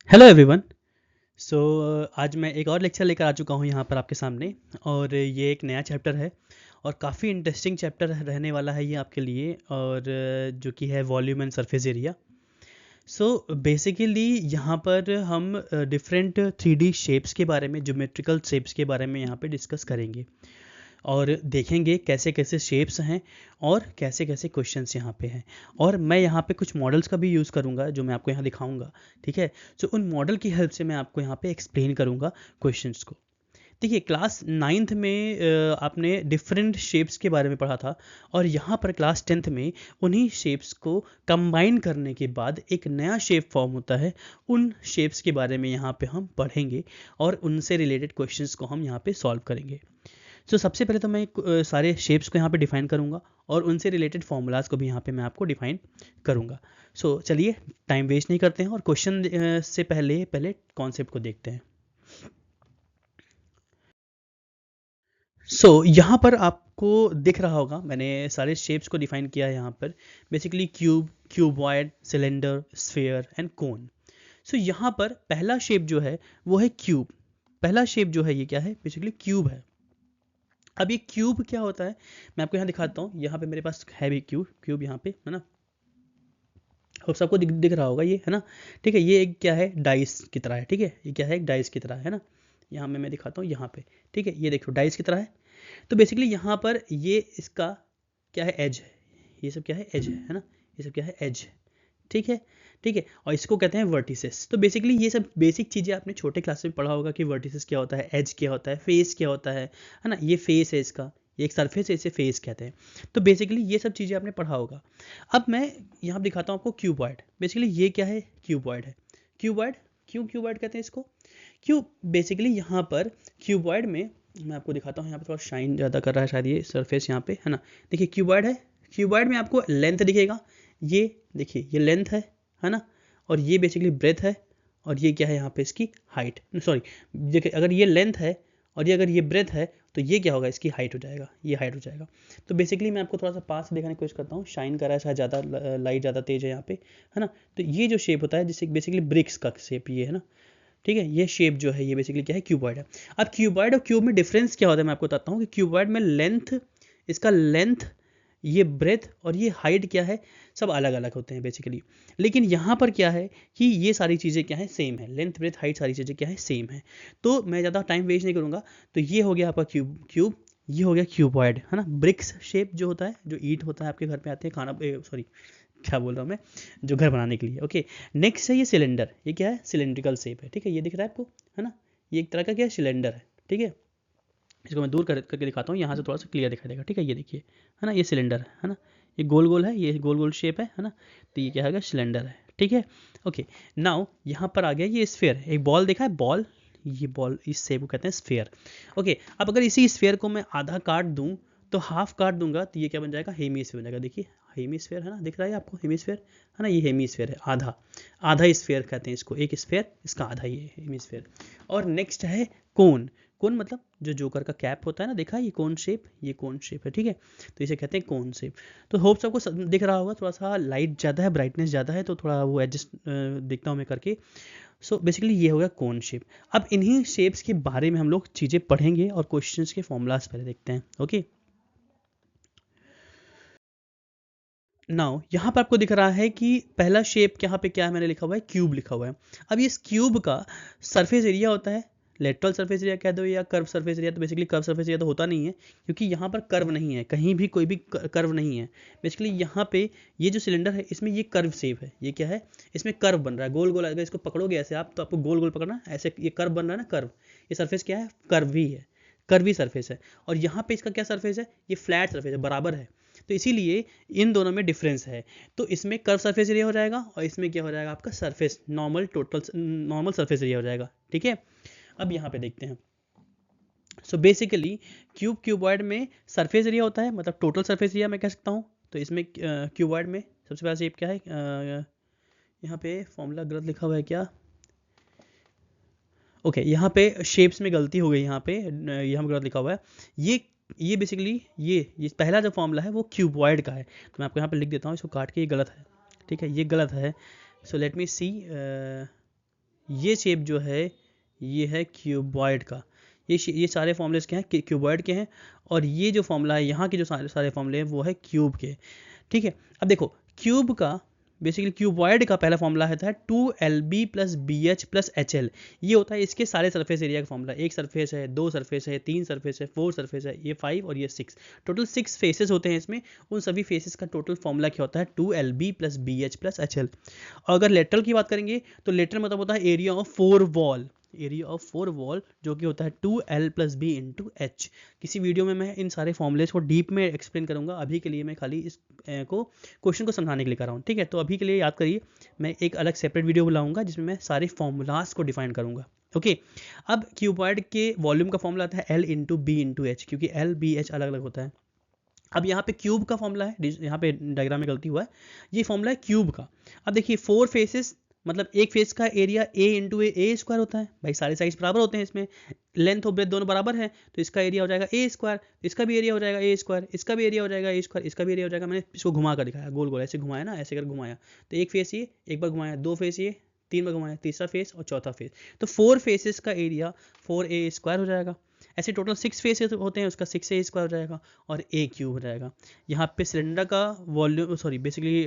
Hello everyone. सो आज मैं एक और लेक्चर लेकर आ चुका हूँ यहाँ पर आपके सामने। और ये एक नया चैप्टर है और काफ़ी इंटरेस्टिंग चैप्टर रहने वाला है ये आपके लिए। और जो कि है volume and surface area. So basically यहाँ पर हम डिफरेंट 3D शेप्स के बारे में, ज्योमेट्रिकल शेप्स के बारे में यहाँ पे डिस्कस करेंगे और देखेंगे कैसे कैसे शेप्स हैं और कैसे कैसे क्वेश्चंस यहाँ पे हैं। और मैं यहाँ पे कुछ मॉडल्स का भी यूज़ करूँगा जो मैं आपको यहाँ दिखाऊंगा। ठीक है। सो उन मॉडल की हेल्प से मैं आपको यहाँ पे एक्सप्लेन करूँगा क्वेश्चंस को। देखिए क्लास 9th में आपने डिफरेंट शेप्स के बारे में पढ़ा था और यहाँ पर क्लास 10th में उन्हीं शेप्स को कंबाइन करने के बाद एक नया शेप फॉर्म होता है। उन शेप्स के बारे में यहाँ पे हम पढ़ेंगे और उनसे रिलेटेड क्वेश्चंस को हम यहाँ पे सॉल्व करेंगे। सबसे पहले तो मैं सारे शेप्स को यहाँ पे डिफाइन करूँगा और उनसे रिलेटेड फॉर्मूलाज को भी यहाँ पे मैं आपको डिफाइन करूँगा। चलिए टाइम वेस्ट नहीं करते हैं और क्वेश्चन से पहले पहले कॉन्सेप्ट को देखते हैं। यहाँ पर आपको दिख रहा होगा मैंने सारे शेप्स को डिफाइन किया है यहाँ पर। Basically cube, cuboid, cylinder, sphere and कोन। यहाँ पर पहला शेप जो है वो है क्यूब। पहला शेप जो है ये क्या है, बेसिकली क्यूब है। अब ये क्यूब क्या होता है मैं आपको यहाँ दिखाता हूँ। यहाँ पे मेरे पास है भी क्यूब, क्यूब यहाँ पे है ना। और सबको दिख रहा होगा ये, है ना। ठीक है, ये एक क्या है, डाइस की तरह है। ठीक है, ये क्या है, एक डाइस की तरह है ना। यहाँ मैं दिखाता हूँ यहाँ पे। ठीक है, ये देखो डाइस की तरह है। तो बेसिकली यहाँ पर ये इसका क्या है, एज है। ये सब क्या है, एज है ना। ये सब क्या है, एज है। ठीक है। ठीक है, और इसको कहते हैं वर्टिसेस। तो बेसिकली ये सब बेसिक चीज़ें आपने छोटे क्लास में पढ़ा होगा कि वर्टिसेस क्या होता है, एज क्या होता है, फेस क्या होता है ना। ये फेस है इसका, ये एक सरफेस है, इसे फेस कहते हैं। तो बेसिकली ये सब चीज़ें आपने पढ़ा होगा। अब मैं यहाँ दिखाता हूँ आपको क्यूबॉइड। बेसिकली ये क्या है, क्यूबॉइड है। क्यूबॉइड क्यों क्यूबॉइड कहते हैं इसको, क्यों बेसिकली यहाँ पर क्यूबॉइड में मैं आपको दिखाता हूँ। यहाँ पे थोड़ा शाइन ज़्यादा कर रहा है शायद ये सरफेस यहाँ पे, है ना। देखिए क्यूबॉइड है, क्यूबॉइड में आपको लेंथ दिखेगा। ये देखिए ये लेंथ है ना। और ये बेसिकली ब्रेथ है और ये क्या है यहाँ पे, इसकी हाइट। सॉरी, देखिए अगर ये लेंथ है और ये अगर ये ब्रेथ है तो ये क्या होगा, इसकी हाइट हो जाएगा, ये हाइट हो जाएगा। तो बेसिकली मैं आपको थोड़ा सा पास से दिखाने की कोशिश करता हूँ। शाइन कर रहा है शायद ज़्यादा, लाइट ज़्यादा तेज है यहाँ पे, है ना। तो ये जो शेप होता है जिससे बेसिकली ब्रिक्स का शेप ये है ना। ठीक है, ये शेप जो है ये बेसिकली क्या है, क्यूबॉइड है। अब क्यूबॉइड और क्यूब में डिफरेंस क्या होता है मैं आपको बताता हूँ कि क्यूबॉइड में लेंथ, इसका लेंथ, ये ब्रेथ और ये हाइट क्या है, सब अलग अलग होते हैं बेसिकली। लेकिन यहाँ पर क्या है कि ये सारी चीज़ें क्या है, सेम है। लेंथ, ब्रेथ, हाइट सारी चीज़ें क्या है, सेम है। तो मैं ज़्यादा टाइम वेस्ट नहीं करूँगा। तो ये हो गया आपका क्यूब, क्यूब। ये हो गया क्यूबॉइड, है ना। ब्रिक्स शेप जो होता है, जो ईंट होता है आपके घर पे आते हैं खाना, सॉरी क्या बोल रहा हूँ मैं, जो घर बनाने के लिए। ओके, नेक्स्ट है ये सिलेंडर। ये क्या है, सिलेंड्रिकल शेप है। ठीक है, ये दिख रहा है आपको, है ना। ये एक तरह का क्या है, सिलेंडर है। ठीक है, इसको मैं दूर करके दिखाता हूँ, यहाँ से थोड़ा सा क्लियर दिखाई देगा। ठीक है, ये देखिए, है ना, ये सिलेंडर है ना। ये गोल गोल है, ये गोल गोल शेप है ना। तो ये क्या है, सिलेंडर है। ठीक है। ओके, नाउ यहाँ पर आ गया ये स्फेयर। एक बॉल देखा है, बॉल, ये बॉल, इस शेप को कहते हैं स्फेयर। ओके, अब अगर इसी स्फेयर को मैं आधा काट दूँ तो हाफ काट दूंगा तो ये क्या बन जाएगा, हेमीस्फेयर बन जाएगा। देखिए हेमीस्फेयर है ना, दिख रहा है आपको हेमीस्फेयर, है ना। ये हेमीस्फेयर है, आधा, आधा स्फेयर कहते हैं इसको। एक स्फेयर, इसका आधा, ये हेमीस्फेयर। और नेक्स्ट है कोन। कोन मतलब जो जोकर का कैप होता है ना, देखा ये कोन शेप, ये कोन शेप है। ठीक है, तो इसे कहते हैं कोन शेप। तो होप सबको दिख रहा होगा। थोड़ा सा लाइट ज़्यादा है, ब्राइटनेस ज़्यादा है, तो थोड़ा वो एडजस्ट देखता हूँ मैं करके। बेसिकली ये हो गया कोन शेप। अब इन्हीं शेप्स के बारे में हम लोग चीज़ें पढ़ेंगे और क्वेश्चंस के फॉर्मूलाज पहले देखते हैं। ओके, नाउ यहाँ पर आपको दिख रहा है कि पहला शेप यहाँ पे क्या है, मैंने लिखा हुआ है क्यूब लिखा हुआ है। अब इस क्यूब का सरफेस एरिया होता है, लेटरल सरफेस एरिया कह दो या कर्व सरफेस एरिया। तो बेसिकली कर्व सरफेस एरिया तो होता नहीं है क्योंकि यहाँ पर कर्व नहीं है, कहीं भी कोई भी कर्व नहीं है। बेसिकली यहाँ पे ये जो सिलेंडर है इसमें ये कर्व शेप है। ये क्या है, इसमें कर्व बन रहा है, गोल गोल। अगर इसको पकड़ोगे ऐसे आप तो आपको गोल गोल पकड़ना, ऐसे ये कर्व बन रहा है ना, कर्व। ये सरफेस क्या है, कर्व ही है, कर्वी सरफेस है। और यहाँ पे इसका क्या सरफेस है, ये फ्लैट सरफेस है, बराबर है। तो इसीलिए इन दोनों में डिफरेंस है। तो इसमें कर्व सरफेस एरिया हो जाएगा और इसमें क्या हो जाएगा, आपका surface normal, total normal surface area हो जाएगा। ठीक है, अब यहाँ पे देखते हैं। बेसिकली क्यूब, क्यूबॉइड में सरफेस एरिया होता है, मतलब टोटल सरफेस एरिया मैं कह सकता हूँ। तो इसमें क्यूबॉइड में सबसे पहला शेप क्या है, यहाँ पे फॉर्मूला गलत लिखा हुआ है क्या। ओके, यहाँ पे शेप्स में गलती हो गई, यहाँ पे यहाँ गलत लिखा हुआ है। ये बेसिकली ये पहला जो फॉर्मूला है वो क्यूबॉइड का है। तो मैं आपको यहाँ पे लिख देता हूँ, इसको काट के, ये गलत है। ठीक है, ये गलत है। सो लेट मी सी, ये शेप जो है ये है क्यूबॉइड का। ये सारे फॉर्मूलेस क्या हैं, क्यूबॉइड के हैं, और ये जो फॉर्मूला है यहाँ के जो सारे सारे फॉर्मूले हैं वो है क्यूब के। ठीक है, अब देखो क्यूब का बेसिकली क्यूबॉइड का पहला फॉर्मूला है 2LB plus BH plus HL। ये होता है इसके सारे सरफेस एरिया का फॉर्मूला। एक सरफेस है, दो सरफेस है, तीन सरफेस है, फोर सरफेस है, ये 5 और ये 6, टोटल 6 फेसेस होते हैं इसमें। उन सभी फेसेस का टोटल फॉर्मूला क्या होता है 2LB plus BH plus HL। और अगर लेटरल की बात करेंगे तो लेटरल मतलब होता है area of 4 wall, area of 4 wall जो कि होता है 2L plus B into H. किसी वीडियो में मैं इन सारे फॉर्मूलेज को डीप में एक्सप्लेन करूंगा, अभी के लिए मैं खाली इस को क्वेश्चन को समझाने के लिए कर रहा हूँ। ठीक है, तो अभी के लिए याद करिए मैं एक अलग सेपरेट वीडियो बुलाऊंगा जिसमें मैं सारे फॉर्मूलाज को डिफाइन करूंगा। ओके, अब क्यूबॉइड के वॉल्यूम का फॉर्मूला आता है L into B into H, क्योंकि L B H अलग अलग होता है। अब यहाँ पे क्यूब का फॉर्मूला है, यहाँ पे डायग्राम में गलती हुआ है, ये फॉर्मूला है क्यूब का। अब देखिए 4 फेसेस मतलब एक फेस का area a into A square होता है। भाई सारे साइड्स बराबर होते हैं इसमें, लेंथ और ब्रेथ दोनों बराबर है, तो इसका एरिया हो जाएगा ए स्क्वायर, इसका भी एरिया हो जाएगा ए स्क्वायर, इसका भी एरिया हो जाएगा ए स्क्वायर, इसका भी एरिया हो जाएगा। मैंने इसको घुमा कर दिखाया, गोल गोल ऐसे घुमाया ना, ऐसे कर घुमाया, तो एक फेस ये, एक बार घुमाया, दो फेस ये, तीन बार घुमाया, तीसरा फेस और चौथा फेस, तो 4 फेसेस का एरिया 4A स्क्वायर हो जाएगा। ऐसे टोटल 6 फेसेस होते हैं, उसका 6A स्क्वायर हो जाएगा और A क्यूब हो जाएगा। यहाँ पे सिलेंडर का volume sorry basically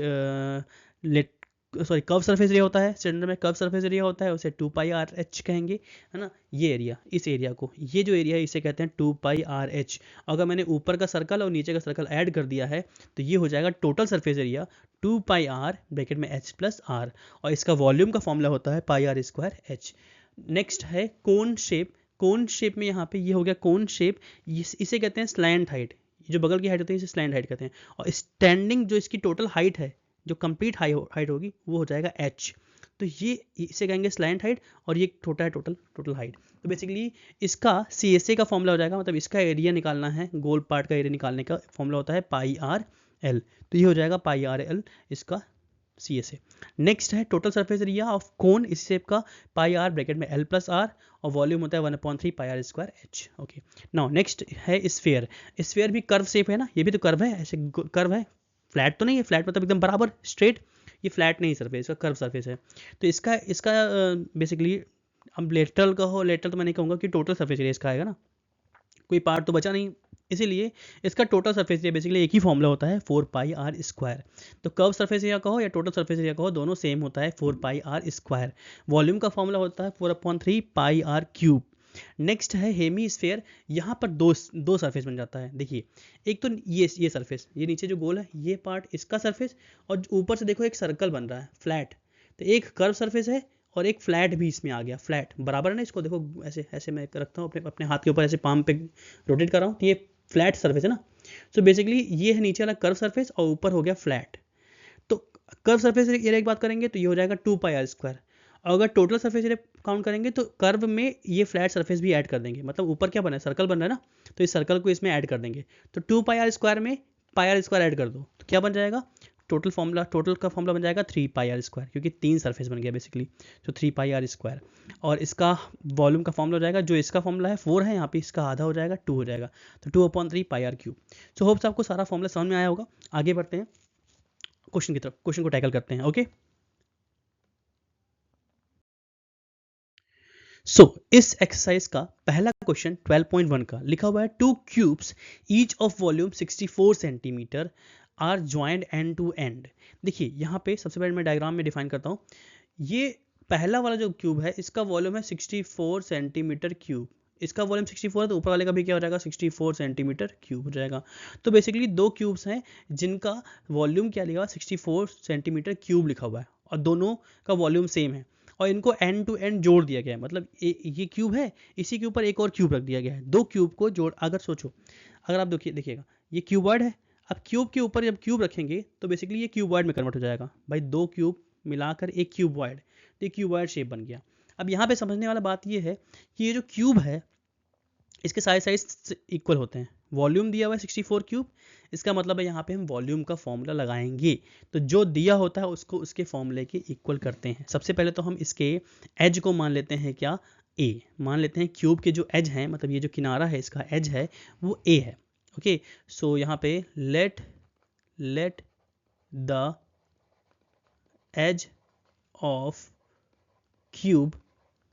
curve surface area होता है, सिलेंडर में कर्व सरफेस एरिया होता है, उसे 2πRH कहेंगे, है ना। ये एरिया, इस एरिया को, ये जो एरिया है इसे कहते हैं 2πRH। अगर मैंने ऊपर का सर्कल और नीचे का सर्कल ऐड कर दिया है तो ये हो जाएगा total surface area 2πR bracket में H प्लस R, और इसका वॉल्यूम का फॉर्मूला होता है πR स्क्वायर H। नेक्स्ट है कोन शेप। कोन शेप में यहाँ पे ये हो गया कोन शेप, इसे कहते हैं स्लैंट हाइट। जो बगल की हाइट होती है इसे स्लैंट हाइट कहते हैं, और स्टैंडिंग जो इसकी टोटल हाइट है, जो कंप्लीट हाइट होगी वो हो जाएगा H। तो ये इसे कहेंगे स्लैंट हाइट, और ये छोटा है टोटल हाइट। तो बेसिकली इसका CSA का फॉर्मूला हो जाएगा, मतलब इसका एरिया निकालना है, गोल पार्ट का एरिया निकालने का फॉर्मूला होता है πRL। तो ये हो जाएगा πRL इसका CSA। नेक्स्ट है total surface area of cone इस शेप का πR ब्रैकेट में L प्लस R, और वॉल्यूम होता है 1/3 πR square H। Okay, now next है स्फीयर। स्फीयर भी कर्व शेप है ना, ये भी तो कर्व है, ऐसे कर्व है, फ्लैट तो नहीं है, फ्लैट मतलब एकदम बराबर स्ट्रेट, ये फ्लैट नहीं सरफेस, इसका कर्व सरफेस है। तो इसका बेसिकली अब लेटरल का हो, लेटरल तो मैं नहीं कहूँगा कि टोटल सरफेस एरिया इसका आएगा ना, कोई पार्ट तो बचा नहीं, इसीलिए इसका टोटल सरफेस एरिया बेसिकली एक ही फॉर्मूला होता है 4πR स्क्वायर। तो कर्व सरफेस एरिया कहो या टोटल सरफेस एरिया कहो, दोनों सेम होता है 4πR स्क्वायर। वॉल्यूम का फॉर्मूला होता है 4/3 πR क्यूब। नेक्स्ट है हेमी स्फेयर। यहाँ पर दो सरफेस बन जाता है। देखिए एक तो ये सरफेस, ये नीचे जो गोल है ये पार्ट इसका सरफेस, और ऊपर से देखो एक सर्कल बन रहा है फ्लैट, तो एक कर्व सरफेस है और एक फ्लैट भी इसमें आ गया, फ्लैट बराबर है ना। इसको देखो ऐसे ऐसे मैं रखता हूँ अपने हाथ के ऊपर, ऐसे पाम पे रोटेट कर रहा हूँ, तो ये फ्लैट सरफेस है ना। सो बेसिकली ये है नीचे वाला कर्व सरफेस और ऊपर हो गया फ्लैट। तो कर्व सरफेस एरिया की बात करेंगे तो ये हो जाएगा 2πR स्क्वायर। और अगर टोटल सरफेस एरिया काउंट करेंगे तो कर्व में ये फ्लैट सरफेस भी ऐड कर देंगे, मतलब ऊपर क्या बना है, सर्कल बन रहा है ना, तो इस सर्कल को इसमें ऐड कर देंगे। तो 2πR स्क्वायर में πR स्क्वायर ऐड कर दो तो क्या बन जाएगा, टोटल का फॉर्मूला बन जाएगा 3πR स्क्वायर, क्योंकि 3 सरफेस बन गया बेसिकली, तो 3πR स्क्वायर। और इसका वॉल्यूम का फॉर्मूला हो जाएगा, जो इसका फॉर्मूला है 4 है, यहाँ पे इसका आधा हो जाएगा 2 हो जाएगा, तो 2/3 πR क्यूब। सो होप्स आपको सारा फॉर्मूला समझ में आया होगा। आगे बढ़ते हैं क्वेश्चन की तरफ, क्वेश्चन को टैकल करते हैं। ओके, सो इस एक्सरसाइज का पहला क्वेश्चन 12.1 का लिखा हुआ है 2 cubes each of volume 64 centimetre are joint end to end. देखिए यहाँ पे सबसे पहले मैं डायग्राम में डिफाइन करता हूँ। ये पहला वाला जो क्यूब है इसका वॉल्यूम है 64 सेंटीमीटर क्यूब, इसका वॉल्यूम 64 है तो ऊपर वाले का भी क्या हो जाएगा 64 सेंटीमीटर क्यूब हो जाएगा। तो बेसिकली दो क्यूब्स हैं जिनका वॉल्यूम क्या लिखा हुआ 64 सेंटीमीटर क्यूब लिखा हुआ है, और दोनों का वॉल्यूम सेम है, और इनको एंड टू एंड जोड़ दिया गया है। मतलब ये क्यूब है, इसी के ऊपर एक और क्यूब रख दिया गया है, दो क्यूब को जोड़, अगर सोचो, अगर आप देखिएगा ये क्यूबॉइड है, अब क्यूब के ऊपर जब क्यूब रखेंगे तो बेसिकली ये क्यूबॉइड में कन्वर्ट हो जाएगा। भाई दो क्यूब मिलाकर एक क्यूबॉइड, तो ये क्यूबॉइड शेप बन गया। अब यहाँ पे समझने वाला बात ये है कि ये जो क्यूब है इसके सारे साइज इक्वल होते हैं, वॉल्यूम दिया हुआ है 64 क्यूब, इसका मतलब है यहाँ पे हम वॉल्यूम का फॉर्मूला लगाएंगे, तो जो दिया होता है उसको उसके फॉर्मूले के इक्वल करते हैं। सबसे पहले तो हम इसके एज को मान लेते हैं क्या, ए मान लेते हैं, क्यूब के जो एज हैं, मतलब ये जो किनारा है इसका एज है वो ए है। ओके, सो यहाँ पे let the edge of cube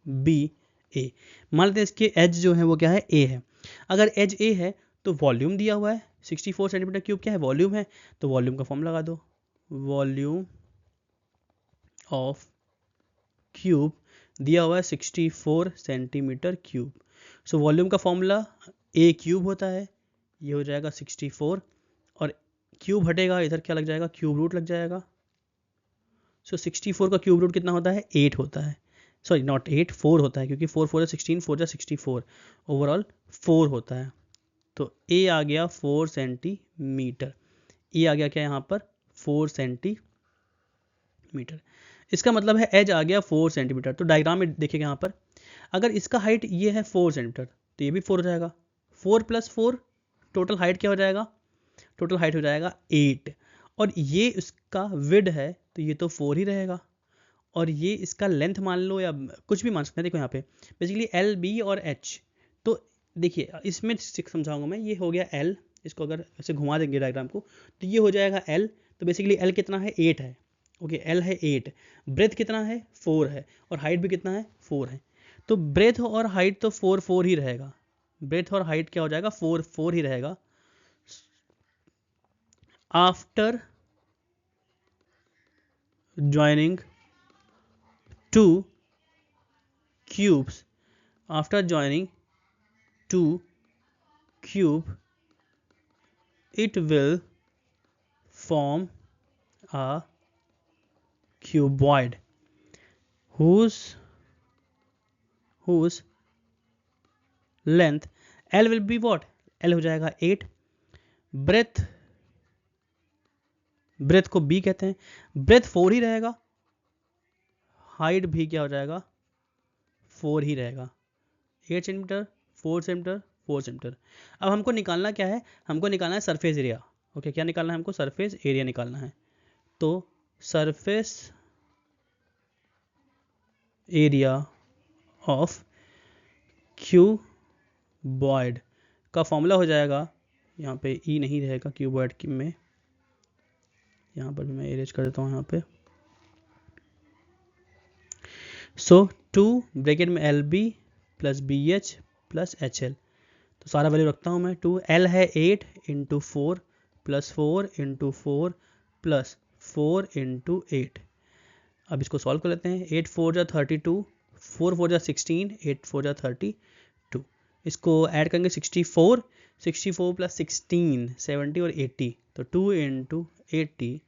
be a. मान लेते हैं इसके एज जो है वो क्या है, ए है। अगर एज ए है तो वॉल्यूम दिया हुआ है 64 सेंटीमीटर क्यूब, क्या है वॉल्यूम है, तो वॉल्यूम का फॉर्म लगा दो, वॉल्यूम ऑफ क्यूब दिया हुआ है 64 सेंटीमीटर क्यूब। सो वॉल्यूम का फॉर्मूला ए क्यूब होता है, ये हो जाएगा 64 और क्यूब हटेगा, इधर क्या लग जाएगा, क्यूब रूट लग जाएगा। सो 64 का क्यूब रूट कितना होता है, 8 होता है, सॉरी नॉट 8, 4 होता है, क्योंकि 4 4 है 16, 4 जा 64, ओवरऑल 4 होता है। तो ए आ गया 4 सेंटीमीटर, ए आ गया क्या यहाँ पर 4 सेंटीमीटर। इसका मतलब है एज आ गया 4 सेंटीमीटर। तो डायग्राम में देखिएगा यहाँ पर, अगर इसका हाइट ये है 4 सेंटीमीटर तो ये भी 4 हो जाएगा, 4 + 4 टोटल हाइट क्या हो जाएगा, टोटल हाइट हो जाएगा 8। और ये इसका विड है तो ये तो 4 ही रहेगा, और ये इसका लेंथ मान लो या कुछ भी मान सकते हैं। देखो यहाँ पे बेसिकली एल बी और एच, तो देखिए इसमें समझाऊंगा मैं। ये हो गया एल, इसको अगर ऐसे घुमा देंगे डायग्राम को तो ये हो जाएगा एल। तो बेसिकली एल कितना है, 8 है, ओके एल है 8, ब्रेथ कितना है 4 है, और हाइट भी कितना है 4 है। तो ब्रेथ और हाइट तो 4 4 ही रहेगा, ब्रेथ और हाइट क्या हो जाएगा 4 4 ही रहेगा। After joining two cubes, after joining two cube, it will form a cuboid whose length L will be what, L हो जाएगा 8, breadth को B कहते हैं, breadth 4 ही रहेगा, हाइट भी क्या हो जाएगा 4 ही रहेगा, 8 सेंटीमीटर 4 सेंटीमीटर 4 सेंटीमीटर। अब हमको निकालना क्या है, हमको निकालना है सरफेस एरिया। ओके क्या निकालना है हमको, सरफेस एरिया निकालना है। तो सरफेस एरिया ऑफ क्यूबॉइड का फॉर्मूला हो जाएगा, यहाँ पे ई नहीं रहेगा क्यूबॉइड की में, यहाँ पर भी मैं एरेज कर देता हूँ यहाँ पे। सो 2 ब्रैकेट में L B plus B H plus H L, तो सारा वैल्यू रखता हूँ मैं। 2 एल है 8 into 4 plus 4 into 4 plus 4 into 8। अब इसको सॉल्व कर लेते हैं। 8 4 जा 32, 4 4 जा 16, 8 4 जा 32। इसको ऐड करेंगे 64, 64 प्लस 16 70 और 80, तो 2 इंटू 80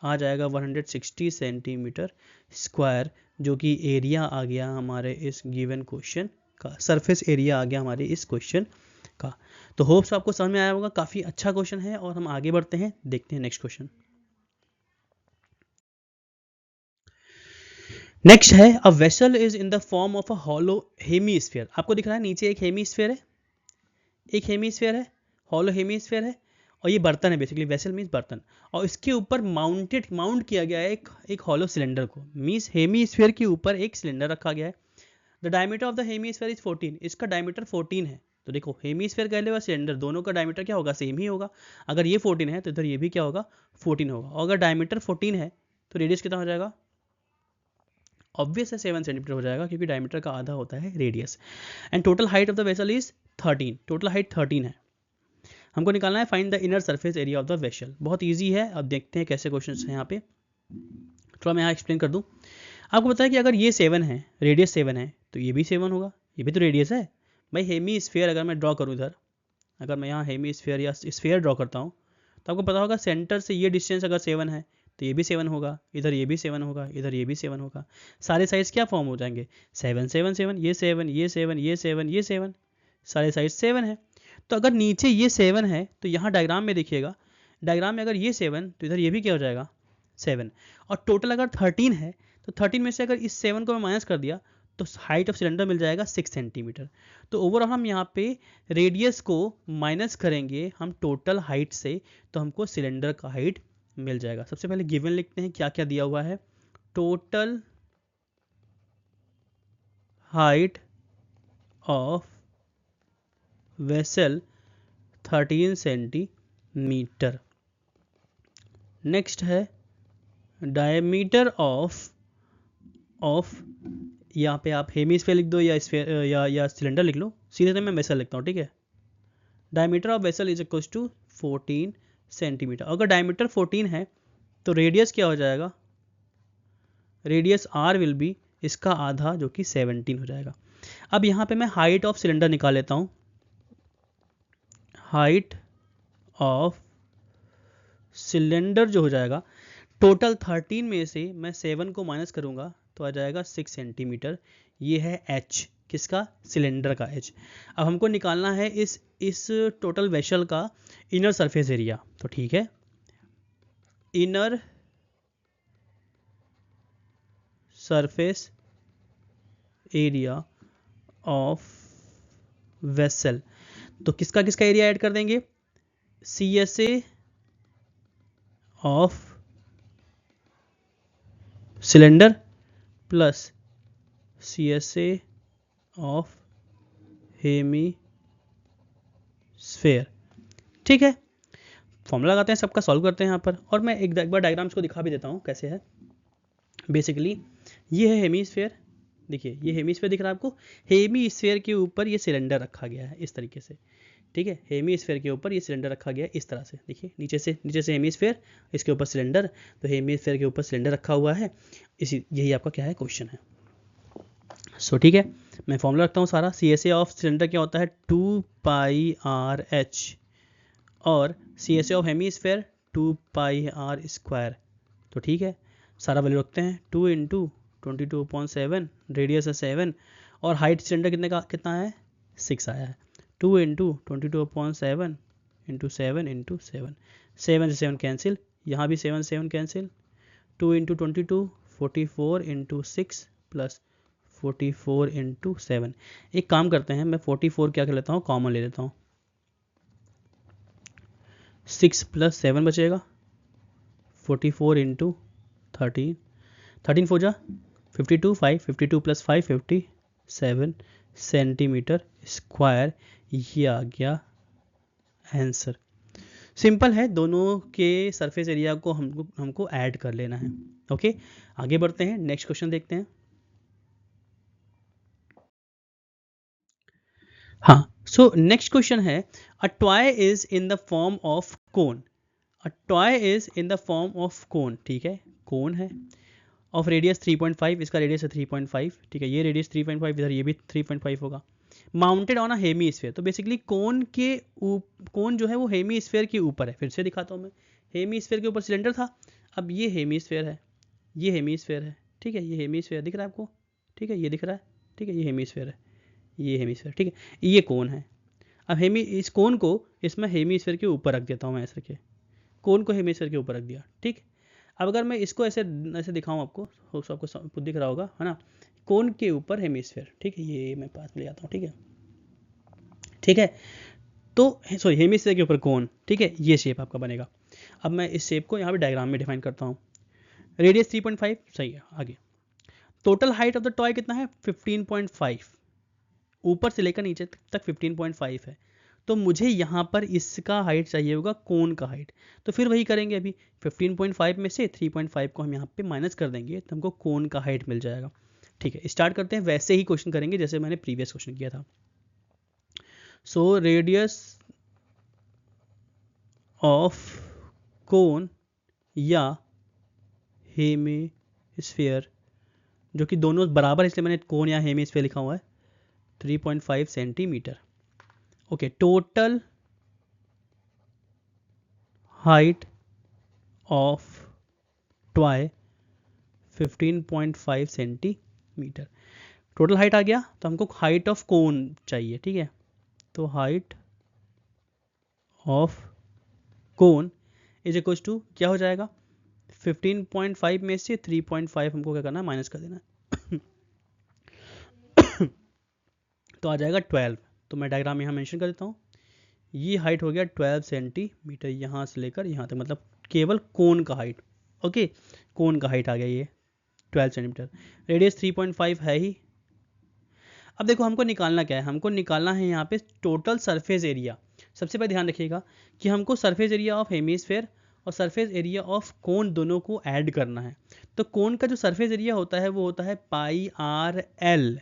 आ जाएगा 160 सेंटीमीटर स्क्वायर, जो कि एरिया आ गया हमारे इस गिवन क्वेश्चन का, सरफेस एरिया आ गया हमारे इस क्वेश्चन का। तो होप्स आपको समझ में आया होगा, काफ़ी अच्छा क्वेश्चन है। और हम आगे बढ़ते हैं, देखते हैं नेक्स्ट क्वेश्चन। नेक्स्ट है a vessel is in the form of a hollow hemisphere. आपको दिख रहा है नीचे एक हेमीस्फीयर है, एक हेमीस्फीयर है, हॉलो हेमीस्फीयर है, और ये बर्तन है, बेसिकली वेसल मीन्स बर्तन, और इसके ऊपर माउंट किया गया है एक हॉलो सिलेंडर को, मीन्स हेमीस्फीयर के ऊपर एक सिलेंडर रखा गया है। The diameter of the hemisphere is 14, इसका डायमीटर 14 है। तो देखो हेमीस्फीयर कह ले सिलेंडर, दोनों का डायमीटर क्या होगा, सेम ही होगा। अगर ये 14 है तो इधर ये भी क्या होगा 14 होगा, और अगर डायमीटर 14 है तो रेडियस कितना हो जाएगा, ऑब्वियस है 7 सेंटीमीटर हो जाएगा, क्योंकि डायमीटर का आधा होता है radius. And total height of the vessel is 13, total height 13 है। हमको निकालना है find the inner surface area of the vessel. बहुत ईजी है, अब देखते हैं कैसे क्वेश्चन हैं यहाँ पे। थोड़ा मैं यहाँ एक्सप्लेन कर दूँ। आपको पता है कि अगर ये 7 है, रेडियस 7 है, तो ये भी 7 होगा, ये भी तो रेडियस है भाई। हेमी स्फीयर अगर मैं ड्रॉ करूँ इधर, अगर मैं यहाँ हेमी स्फीयर या स्फीयर ड्रॉ करता हूँ, तो आपको पता होगा सेंटर से ये डिस्टेंस अगर 7 है तो ये भी 7 होगा, इधर ये भी 7 होगा, इधर ये भी 7 होगा। सारे साइज क्या फॉर्म हो जाएंगे, 7 7 7, ये 7 ये 7 ये 7 ये 7, सारे साइज 7 है। तो अगर नीचे ये 7 है तो यहाँ डायग्राम में देखिएगा, डायग्राम में अगर ये 7 तो इधर ये भी क्या हो जाएगा 7, और टोटल अगर 13 है तो 13 में से अगर इस 7 को मैं माइनस कर दिया तो हाइट ऑफ सिलेंडर मिल जाएगा 6 सेंटीमीटर। तो ओवरऑल हम यहाँ पे रेडियस को माइनस करेंगे हम टोटल हाइट से, तो हमको सिलेंडर का हाइट मिल जाएगा। सबसे पहले गिवन लिखते हैं क्या क्या दिया हुआ है। Total height of vessel 13 centimetre. Next है डायमीटर ऑफ यहाँ पे आप हेमीस्फेयर लिख दो या स्फेयर या सिलेंडर लिख लो, सीधे तो मैं वेसल लिखता हूँ, ठीक है। Diameter of vessel is equal to 14 centimetre. अगर डायमीटर 14 है तो रेडियस क्या हो जाएगा, रेडियस आर विल बी इसका आधा जो कि 17 हो जाएगा। अब यहाँ पे मैं हाइट ऑफ सिलेंडर निकाल लेता हूँ। हाइट ऑफ सिलेंडर जो हो जाएगा, टोटल 13 में से मैं 7 को माइनस करूँगा तो आ जाएगा 6 सेंटीमीटर। ये है एच, किसका, सिलेंडर का एच। अब हमको निकालना है इस टोटल वेसल का इनर सरफेस एरिया, तो ठीक है, inner surface area of vessel. तो किसका किसका एरिया ऐड कर देंगे, C S A of cylinder plus C S A of hemisphere, ठीक है। फॉर्मूला लगाते हैं, सबका सॉल्व करते हैं यहाँ पर, और मैं एक बार डायग्राम्स को दिखा भी देता हूँ कैसे है। बेसिकली ये है हेमीस्फेयर, देखिए ये हेमीस्फेयर दिख रहा है आपको, हेमीस्फेयर के ऊपर ये सिलेंडर रखा गया है इस तरीके से, ठीक है। हेमीस्फेयर के ऊपर ये सिलेंडर रखा गया है इस तरह से, देखिए नीचे से हेमीस्फेयर, इसके ऊपर सिलेंडर, तो हेमीस्फेयर के ऊपर सिलेंडर रखा हुआ है, इसी यही आपका क्या है, क्वेश्चन है। सो ठीक है, मैं फॉर्मूला रखता हूँ सारा। C S A of cylinder क्या होता है, 2 पाई आर एच, और C S A of hemisphere 2 pi are square, तो ठीक है, सारा वैल्यू रखते हैं। 2 इंटू 22/7, रेडियस है 7, और हाइट सिलेंडर कितना है, 6 आया है। 2 इंटू 22/7 इंटू 7 इंटू 7, 7 से 7 कैंसिल, यहाँ भी 7 7 cancel, 2 into 22 44 into 6 plus 44 into 7। एक काम करते हैं, मैं 44 क्या कर लेता हूँ, कॉमन ले लेता हूँ, 6 प्लस 7 बचेगा, 44 इंटू 13, 13 4 जा 52, 5 52 प्लस 5 57 सेंटीमीटर स्क्वायर, ये आ गया आंसर। सिंपल है, दोनों के सरफेस एरिया को हमको ऐड कर लेना है। ओके, आगे बढ़ते हैं, नेक्स्ट क्वेश्चन देखते हैं। हाँ, सो नेक्स्ट क्वेश्चन है, a toy is in the form of cone, a toy is in the form of cone, ठीक है, कोन है, ऑफ रेडियस 3.5, इसका रेडियस है 3.5, ठीक है, ये रेडियस 3.5, इधर ये भी 3.5 होगा, mounted on a hemisphere. तो बेसिकली कोन जो है वो हेमी स्फीयर के ऊपर है। फिर से दिखाता हूँ मैं, हेमी स्फीयर के ऊपर सिलेंडर था, अब ये हेमी स्फीयर है, ये हेमी स्फीयर है, ठीक है, ये हेमी स्फीयर दिख रहा है आपको, ठीक है, ये दिख रहा है, ठीक है, ये हेमी स्फीयर है, ये हेमी स्फीयर, ठीक है, ये कोन है। अब इस कोन को इसमें हेमी स्फीयर के ऊपर रख देता हूँ मैं, ऐसे के कोन को हेमी स्फीयर के ऊपर रख दिया, ठीक। अब अगर मैं इसको ऐसे ऐसे दिखाऊं आपको, आपको दिख रहा होगा, है ना, कोन के ऊपर हेमिस्फेयर, ठीक है, ये मैं पास में ले आता हूँ, ठीक है, ठीक है, तो सॉरी हेमिस्फेयर के ऊपर कोन, ठीक है, ये शेप आपका बनेगा। अब मैं इस शेप को यहाँ पे डायग्राम में डिफाइन करता हूँ। रेडियस 3.5 सही है। आगे total height of the toy कितना है, 15.5, ऊपर से लेकर नीचे तक 15.5 है। तो मुझे यहाँ पर इसका हाइट चाहिए होगा, कोन का हाइट। तो फिर वही करेंगे, अभी 15.5 में से 3.5 को हम यहाँ पे माइनस कर देंगे तो हमको कोन का हाइट मिल जाएगा। ठीक है, स्टार्ट करते हैं, वैसे ही क्वेश्चन करेंगे जैसे मैंने प्रीवियस क्वेश्चन किया था। सो रेडियस ऑफ कोन या हेमिस्फीयर, जो कि दोनों बराबर, इसलिए मैंने कोन या हेमिस्फीयर लिखा हुआ है, 3.5 centimetre. Okay, total height of toy 15.5 centimetre. Total height आ गया, तो हमको हाइट ऑफ कोन चाहिए, ठीक है, तो height of cone is equal to क्या हो जाएगा, 15.5 में से 3.5 हमको क्या करना है, माइनस कर देना है तो आ जाएगा 12। तो मैं डायग्राम यहाँ मेंशन कर देता हूँ, ये हाइट हो गया 12 सेंटीमीटर, यहाँ से लेकर यहाँ तक, मतलब केवल कोन का हाइट। ओके, कोन का हाइट आ गया ये 12 सेंटीमीटर, रेडियस 3.5 है ही। अब देखो हमको निकालना क्या है, हमको निकालना है यहाँ पे टोटल सरफेस एरिया। सबसे पहले ध्यान रखिएगा कि हमको सरफेस एरिया ऑफ हेमिस्फेयर और सरफेस एरिया ऑफ कोन दोनों को ऐड करना है। तो कोन का जो सरफेस एरिया होता है वो होता है पाई आर एल,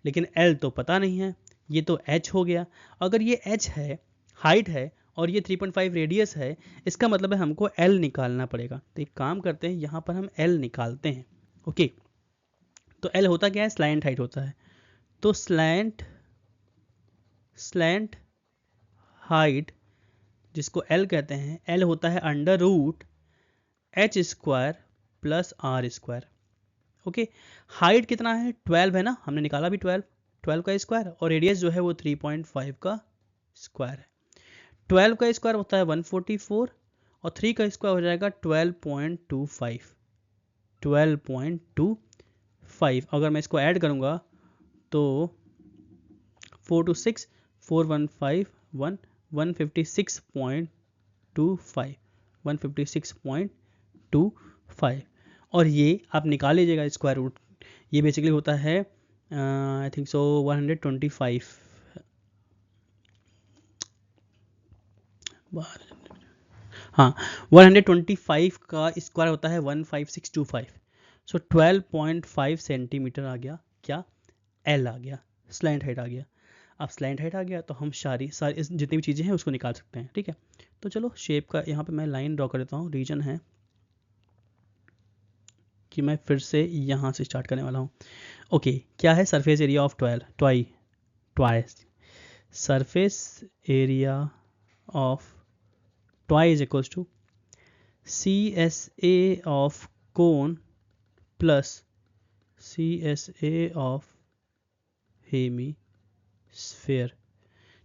लेकिन एल तो पता नहीं है, ये तो एच हो गया। अगर ये एच है, हाइट है, और ये 3.5 रेडियस है, इसका मतलब है हमको एल निकालना पड़ेगा। तो एक काम करते हैं, यहाँ पर हम एल निकालते हैं। ओके, तो एल होता क्या है, स्लैंट हाइट होता है। तो स्लैंट हाइट जिसको एल कहते हैं, एल होता है under root H square plus R square. Okay, height कितना है, 12 है ना, हमने निकाला भी 12 का स्क्वायर, और रेडियस जो है वो 3.5 का स्क्वायर है। 12 का स्क्वायर होता है 144, और 3 का स्क्वायर हो जाएगा 12.25। अगर मैं इसको ऐड करूंगा तो 4 to 6 415 1 156.25 और ये आप निकाल लीजिएगा स्क्वायर रूट। ये बेसिकली होता है आई थिंक सो 125, हाँ 125 का स्क्वायर होता है 15625। सो 12.5 सेंटीमीटर आ गया, क्या एल आ गया, स्लैंट हाइट आ गया। अब स्लैंट हाइट आ गया तो हम सारी जितनी भी चीज़ें हैं उसको निकाल सकते हैं। ठीक है, तो चलो शेप का यहाँ पे मैं लाइन ड्रॉ कर देता हूँ। रीजन है कि मैं फिर से यहाँ से स्टार्ट करने वाला हूँ। ओके, क्या है surface area of twice, surface area of toy is equals to CSA of cone plus CSA of hemisphere.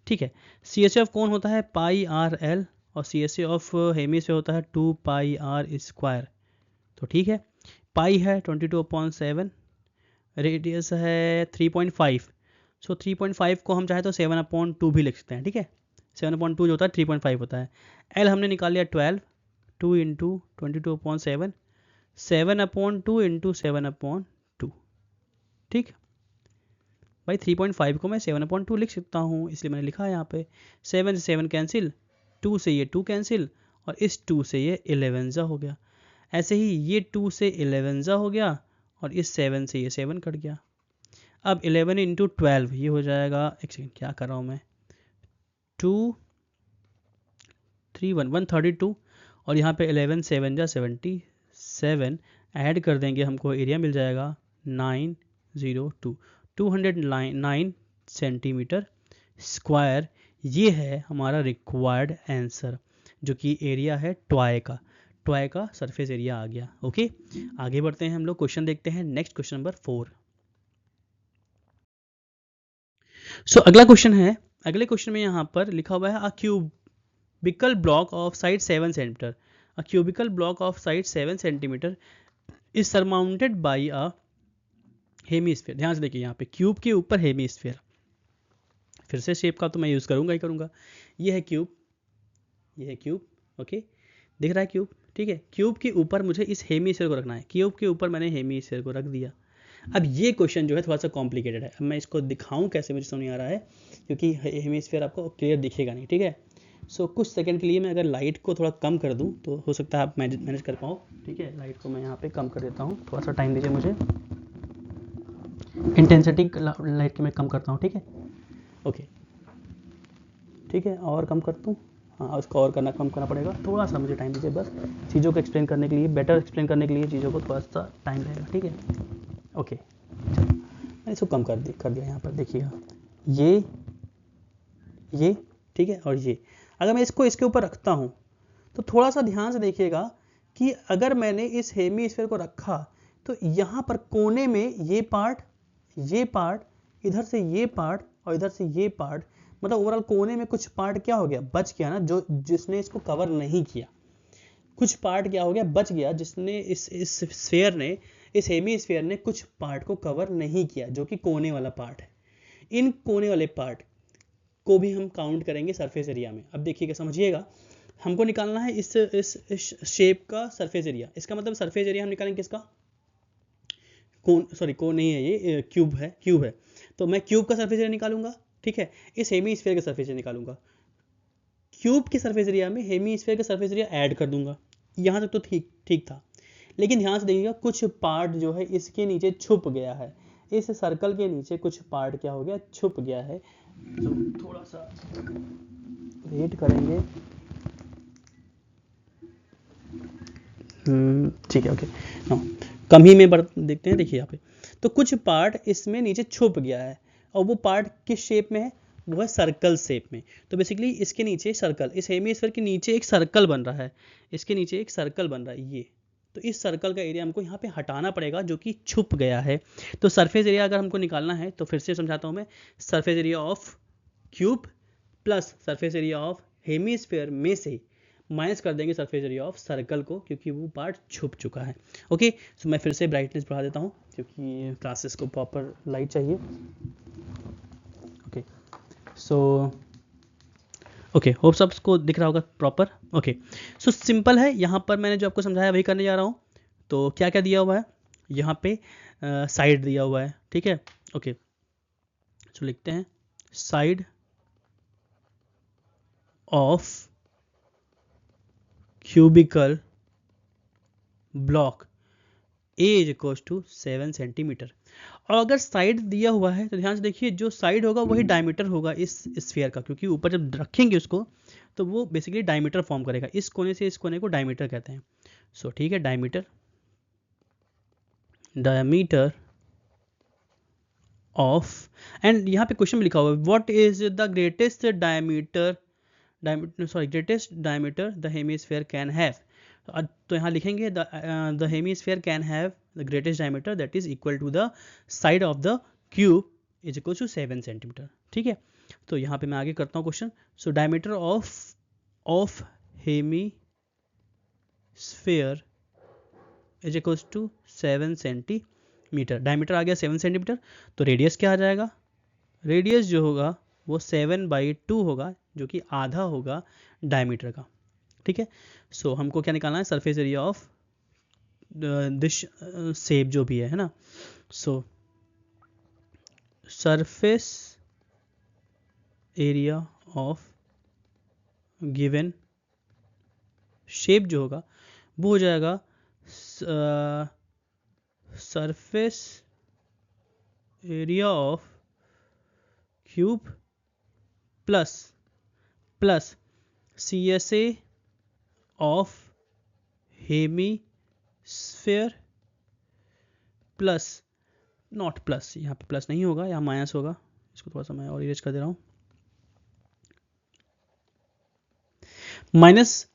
ठीक है, CSA ऑफ कोन होता है पाई आर एल, और CSA ऑफ हेमीस्फेयर होता है 2 पाई आर स्क्वायर। तो ठीक है, पाई है 22/7, रेडियस है 3.5। सो 3.5 को हम चाहे तो 7/2 भी लिख सकते हैं। ठीक है, 7/2 जो होता है 3.5 होता है। एल हमने निकाल लिया 12, 2 इंटू 22/7, 7/2 इंटू 7/2। ठीक भाई, 3.5 को मैं 7/2 लिख सकता हूँ, इसलिए मैंने लिखा है यहाँ पे। 7 से 7 कैंसिल, 2 से ये 2 कैंसिल, और इस 2 से ये 11 हो गया। ऐसे ही ये 2 से 11 हो गया, और इस 7 से ये 7 कट गया। अब 11 इंटू 12 ये हो जाएगा, एक सेकेंड क्या कर रहा हूँ मैं, 2 3 1 132, और यहाँ पे 11 7 जा 77, ऐड कर देंगे हमको एरिया मिल जाएगा 209 सेंटीमीटर स्क्वायर। ये है हमारा रिक्वायर्ड आंसर, जो कि एरिया है ट्वाई का सरफेस एरिया आ गया। ओके, आगे बढ़ते हैं हम लोग, क्वेश्चन देखते हैं। Next question number 4। सो अगला क्वेश्चन है, अगले क्वेश्चन में यहाँ पर लिखा हुआ है a cubical block of side 7 centimetre, a cubical block of side 7 centimetre is surmounted by a hemisphere. ध्यान से देखिए, यहाँ पे क्यूब के ऊपर हेमीस्फीयर, फिर से शेप का तो मैं यूज़ करूँगा ही करूँगा। ये है क्यूब, ये है क्यूब। ओके, दिख रहा है क्यूब, ठीक है। क्यूब के ऊपर मुझे इस हेमीस्फीयर को रखना है, क्यूब के ऊपर मैंने हेमीस्फीयर को रख दिया। अब ये क्वेश्चन जो है थोड़ा सा कॉम्प्लिकेटेड है, अब मैं इसको दिखाऊं कैसे मुझे समझ नहीं आ रहा है, क्योंकि हेमीस्फीयर आपको क्लियर दिखेगा नहीं। ठीक है, सो कुछ सेकंड के लिए मैं अगर लाइट को थोड़ा कम कर दूं तो हो सकता है आप मैनेज कर पाओ। ठीक है, लाइट को मैं यहाँ पे कम कर देता हूँ, थोड़ा सा टाइम दीजिए मुझे, इंटेंसिटी लाइट की मैं कम करता हूँ। ठीक है, ओके, ठीक है, और कम करता हूँ, हाँ उसको और कम करना पड़ेगा, थोड़ा सा मुझे टाइम दीजिए बस, चीज़ों को एक्सप्लेन करने के लिए, बेटर एक्सप्लेन करने के लिए चीज़ों को थोड़ा सा टाइम लगेगा। ठीक है, ओके, चलो मैंने इसको कम कर दिया। यहाँ पर देखिएगा, ये ठीक है, और ये अगर मैं इसको इसके ऊपर रखता हूँ तो थोड़ा सा ध्यान से देखिएगा कि अगर मैंने इस हेमीस्फीयर को रखा तो यहाँ पर कोने में ये पार्ट, इधर से ये पार्ट, और इधर से ये पार्ट, मतलब ओवरऑल कोने में कुछ पार्ट क्या हो गया, बच गया ना, जो जिसने इसको कवर नहीं किया, कुछ पार्ट क्या हो गया, बच गया, जिसने इस स्फीयर ने, इस हेमीस्फीयर ने कुछ पार्ट को कवर नहीं किया, जो कि कोने वाला पार्ट है। इन कोने वाले पार्ट को भी हम काउंट करेंगे सरफेस एरिया में। अब देखिएगा, समझिएगा, हमको निकालना है इस शेप का सरफेस एरिया। इसका मतलब सरफेस एरिया हम निकालेंगे किसका, कोन नहीं है, ये क्यूब है, तो मैं क्यूब का सरफेस एरिया निकालूंगा। ठीक है, इस हेमीस्फीयर का सरफेस एरिया निकालूंगा, क्यूब के सरफेस एरिया में हेमीस्फीयर का सरफेस एरिया ऐड कर दूंगा। यहाँ तक तो ठीक ठीक था, लेकिन ध्यान से देखिएगा कुछ पार्ट जो है इसके नीचे छुप गया है, इस सर्कल के नीचे कुछ पार्ट क्या हो गया, छुप गया है। तो थोड़ा सा वेट करेंगे। ठीक है, ओके। हाँ, कम ही में देखते हैं, देखिए यहाँ पे तो कुछ पार्ट इसमें नीचे छुप गया है, और वो पार्ट किस शेप में है, वो है सर्कल शेप में। तो बेसिकली इसके नीचे सर्कल, इस हेमिस्फीयर के नीचे एक सर्कल बन रहा है, इसके नीचे एक सर्कल बन रहा है ये। तो इस सर्कल का एरिया हमको यहाँ पे हटाना पड़ेगा जो कि छुप गया है। तो सरफेस एरिया अगर हमको निकालना है तो फिर से समझाता हूँ मैं, surface area of cube plus surface area of hemisphere में से माइनस कर देंगे सरफेस एरिया ऑफ सर्कल को, क्योंकि वो पार्ट छुप चुका है। ओके, सो मैं फिर से ब्राइटनेस बढ़ा देता हूँ क्योंकि क्लासेस को प्रॉपर लाइट चाहिए। ओके, सो ओके, होप सबको दिख रहा होगा प्रॉपर। ओके, सो सिंपल है, यहाँ पर मैंने जो आपको समझाया वही करने जा रहा हूँ। तो क्या क्या दिया हुआ है यहाँ पे, साइड दिया हुआ है, ठीक है। ओके, सो लिखते हैं side of cubical block A is equals to 7 centimetre. और अगर साइड दिया हुआ है तो ध्यान से देखिए, जो साइड होगा वही डायमीटर होगा इस स्फीयर का, क्योंकि ऊपर जब रखेंगे उसको तो वो बेसिकली डायमीटर फॉर्म करेगा, इस कोने से इस कोने को डायमीटर कहते हैं। सो ठीक है, डायमीटर ऑफ, एंड यहाँ पे क्वेश्चन लिखा हुआ है what is the greatest diameter greatest diameter the hemisphere can have. तो यहाँ लिखेंगे the hemisphere can have the greatest diameter that is equal to the side of the cube is equal to 7 centimetre, ठीक है। तो यहाँ पे मैं आगे करता हूँ question. So diameter of hemisphere is equal to 7 centimetre. Diameter आ गया 7 सेंटीमीटर, तो रेडियस क्या आ जाएगा, रेडियस जो होगा वो 7/2 होगा, जो कि आधा होगा डायमीटर का, ठीक है। सो हमको क्या निकालना है, surface area of this shape जो भी है ना। सो surface area of given shape जो होगा वो हो जाएगा surface area of cube plus CSA of hemisphere plus, not plus, यहाँ पे प्लस नहीं होगा, यहाँ माइनस होगा, इसको थोड़ा सा मैं और इरेज कर दे रहा हूँ, माइनस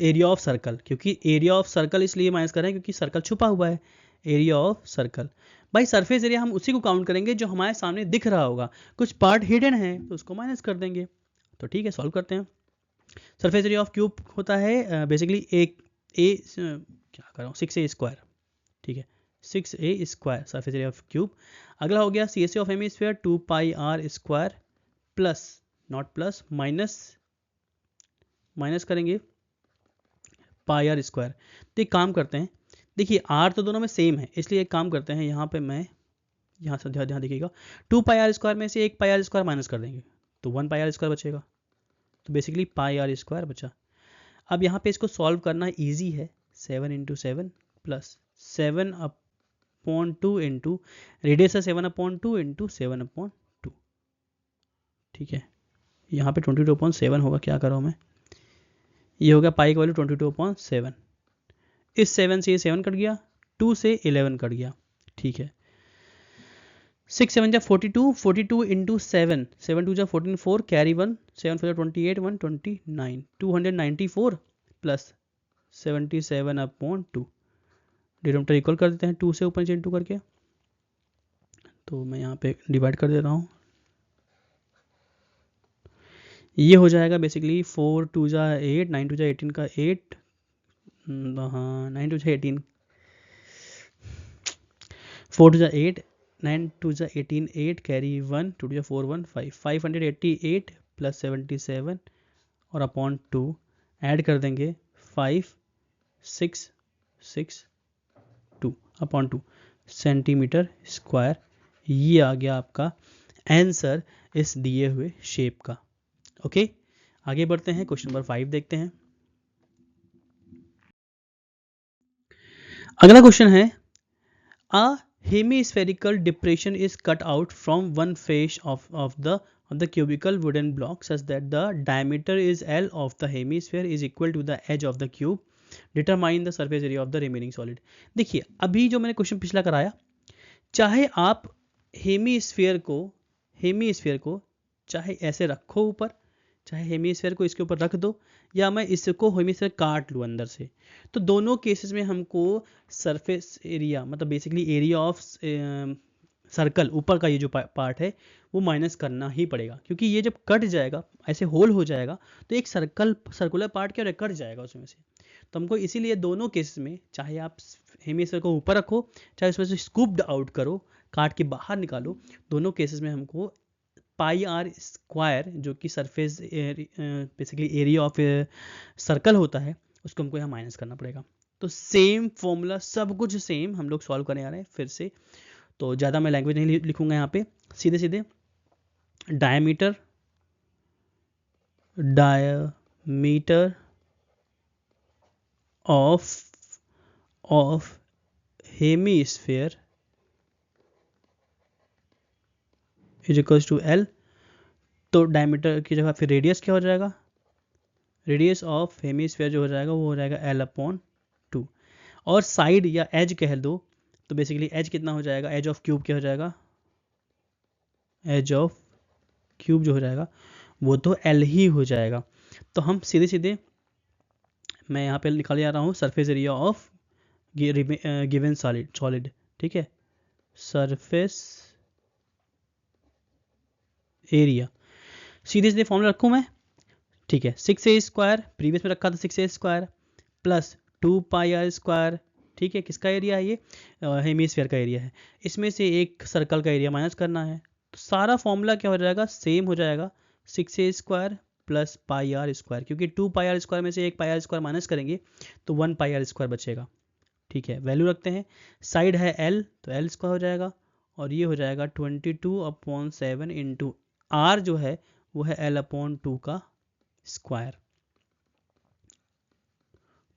एरिया ऑफ सर्कल, क्योंकि एरिया ऑफ सर्कल इसलिए माइनस कर रहे हैं क्योंकि सर्कल छुपा हुआ है। एरिया ऑफ सर्कल भाई, सरफेस एरिया हम उसी को काउंट करेंगे जो हमारे सामने दिख रहा होगा, कुछ पार्ट हिडन है तो उसको माइनस कर देंगे। तो ठीक है, सॉल्व करते हैं। सरफेस एरिया ऑफ क्यूब होता है बेसिकली क्या कर रहा हूँ 6a स्क्वायर, ठीक है, 6a square surface area of cube. अगला हो गया CSA of hemisphere 2πr square plus, not plus, minus करेंगे πr स्क्वायर। तो एक काम करते हैं, देखिए r तो दोनों में सेम है, इसलिए एक काम करते हैं, यहाँ पे मैं यहाँ से ध्यान देखिएगा, 2πr स्क्वायर में से एक πr स्क्वायर माइनस कर देंगे तो 1πr स्क्वायर बचेगा, तो बेसिकली πr स्क्वायर बचा। अब यहाँ पे इसको सॉल्व करना ईजी है, 7 × 7 प्लस 7/2 इंटू रेडियस है 7/2 इंटू 7/2, ठीक है। यहाँ पे 22/7 होगा, क्या कर रहा हूँ मैं, ये हो गया पाई की वैल्यू 22/7, इस 7 से ये 7 कट गया, 2 से 11 कट गया, ठीक है। 6 7 जा 42, 42 इंटू 7, 7 2 जा 14, 4 कैरी 1, 7 4 28, 129, 294 प्लस 77/2, डिनोमिनेटर इक्वल कर देते हैं, 2 से ऊपर इंटू करके, तो मैं यहाँ पे डिवाइड कर दे रहा हूँ, ये हो जाएगा बेसिकली 4 2 जा 8, 9 2 जा 18 का 8, हाँ 9 2 जा 18, 4 2 जा 8, 9 2 जा 18, 8 कैरी 1, 2 जा 4 1 5, 588 प्लस 77 और अपॉन 2 ऐड कर देंगे 5 6 6 2 अपॉन 2 सेंटीमीटर स्क्वायर। ये आ गया आपका आंसर इस दिए हुए शेप का। ओके, आगे बढ़ते हैं, क्वेश्चन नंबर 5 देखते हैं। अगला क्वेश्चन है, a hemispherical depression is cut out from one face of the cubical wooden block such that the diameter is L of the hemisphere is equal to the edge of the cube. Determine the surface area of the remaining solid. देखिए अभी जो मैंने question पिछला कराया, चाहे आप hemisphere को चाहे ऐसे रखो ऊपर, चाहे हेमीस्फीयर को इसके ऊपर रख दो, या मैं इसको हेमीस्फीयर काट लूँ अंदर से, तो दोनों केसेस में हमको सरफेस एरिया मतलब बेसिकली एरिया ऑफ सर्कल ऊपर का ये जो पार्ट है वो माइनस करना ही पड़ेगा, क्योंकि ये जब कट जाएगा ऐसे होल हो जाएगा तो एक सर्कुलर पार्ट क्या कट जाएगा उसमें से। तो हमको इसीलिए दोनों केसेस में, चाहे आप हेमीस्फीयर को ऊपर रखो चाहे उसमें से स्कूप्ड आउट करो, काट के बाहर निकालो, दोनों केसेस में हमको पाई आर स्क्वायर जो कि surface basically area of circle होता है उसको हमको यहाँ माइनस करना पड़ेगा। तो सेम फॉर्मूला, सब कुछ सेम हम लोग सॉल्व करने आ रहे हैं फिर से, तो ज़्यादा मैं लैंग्वेज नहीं लिखूंगा यहाँ पे, सीधे सीधे diameter of hemisphere is equals to L. तो डायमीटर की जगह फिर रेडियस क्या हो जाएगा, रेडियस ऑफ हेमीस्फीयर जो हो जाएगा वो हो जाएगा एल अपॉन 2, और साइड या एज कह दो तो बेसिकली एज कितना हो जाएगा, एज ऑफ क्यूब क्या हो जाएगा, एज ऑफ क्यूब जो हो जाएगा वो तो एल ही हो जाएगा। तो हम सीधे सीधे मैं यहाँ पे निकाल जा रहा हूँ surface area of given solid, ठीक है, सरफेस एरिया सीधे सीधे फॉर्मूला रखूँ मैं, ठीक है, 6a² प्रीवियस में रखा था 6a² प्लस 2πr², ठीक है, किसका एरिया है ये, हेमीस्फीयर का एरिया है, इसमें से एक सर्कल का एरिया माइनस करना है, तो सारा फॉर्मूला क्या हो जाएगा, सेम हो जाएगा 6a² प्लस πr², क्योंकि 2πr² में से एक πr² माइनस करेंगे तो 1πr² बचेगा, ठीक है, वैल्यू रखते हैं, साइड है l तो l स्क्वायर हो जाएगा, और ये हो जाएगा 22/7 इंटू r जो है वो है l/2 का स्क्वायर,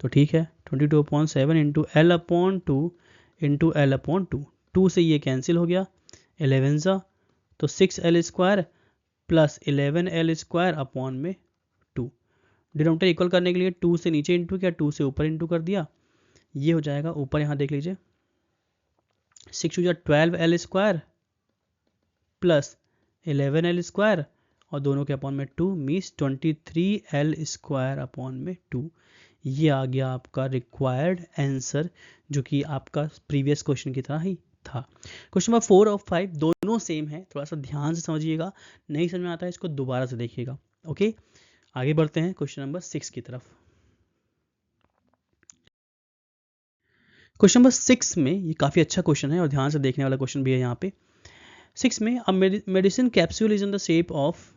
तो ठीक है 22/7 इंटू l/2 इंटू l/2, 2 से ये कैंसिल हो गया, 11 ज़ा तो 6l² प्लस 11l² अपॉन में 2, डिनोमिनेटर इक्वल करने के लिए 2 से नीचे इंटू किया, 2 से ऊपर इंटू कर दिया, ये हो जाएगा ऊपर, यहाँ देख लीजिए 6 हो जाए 12l² प्लस 11l² और दोनों के अपॉन में 2 मीन्स 23l² अपॉन में 2, ये आ गया आपका रिक्वायर्ड आंसर जो कि आपका प्रीवियस क्वेश्चन की तरह ही था। क्वेश्चन नंबर 4 और 5 दोनों सेम है, थोड़ा सा ध्यान से समझिएगा, नहीं समझ में आता है इसको दोबारा से देखिएगा। ओके, आगे बढ़ते हैं क्वेश्चन नंबर 6 की तरफ। क्वेश्चन नंबर 6 में ये काफ़ी अच्छा क्वेश्चन है और ध्यान से देखने वाला क्वेश्चन भी है यहाँ पे। 6 में a medicine capsule is in the shape of,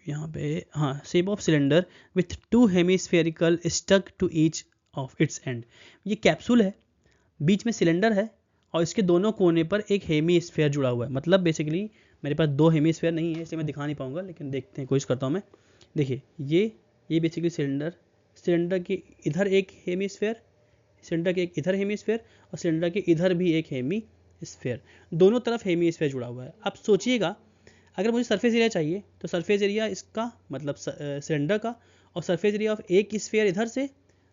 यहाँ पे हाँ, shape of cylinder with 2 hemispherical stuck to each of its end. ये कैप्सूल है, बीच में सिलेंडर है और इसके दोनों कोने पर एक हेमीस्फेयर जुड़ा हुआ है, मतलब बेसिकली मेरे पास 2 हेमीस्फेयर नहीं है इसलिए मैं दिखा नहीं पाऊंगा, लेकिन देखते हैं, कोशिश करता हूँ मैं। देखिए ये बेसिकली सिलेंडर के इधर एक हेमीस्फेयर, सिलेंडर के एक इधर हेमीस्फेयर और सिलेंडर के इधर भी एक हेमीस्फेयर, दोनों तरफ हेमीस्फेयर जुड़ा हुआ है। अब सोचिएगा अगर मुझे सरफेस एरिया चाहिए तो सरफेस एरिया इसका मतलब सिलेंडर का, और सरफेस एरिया ऑफ एक स्फीयर इधर से,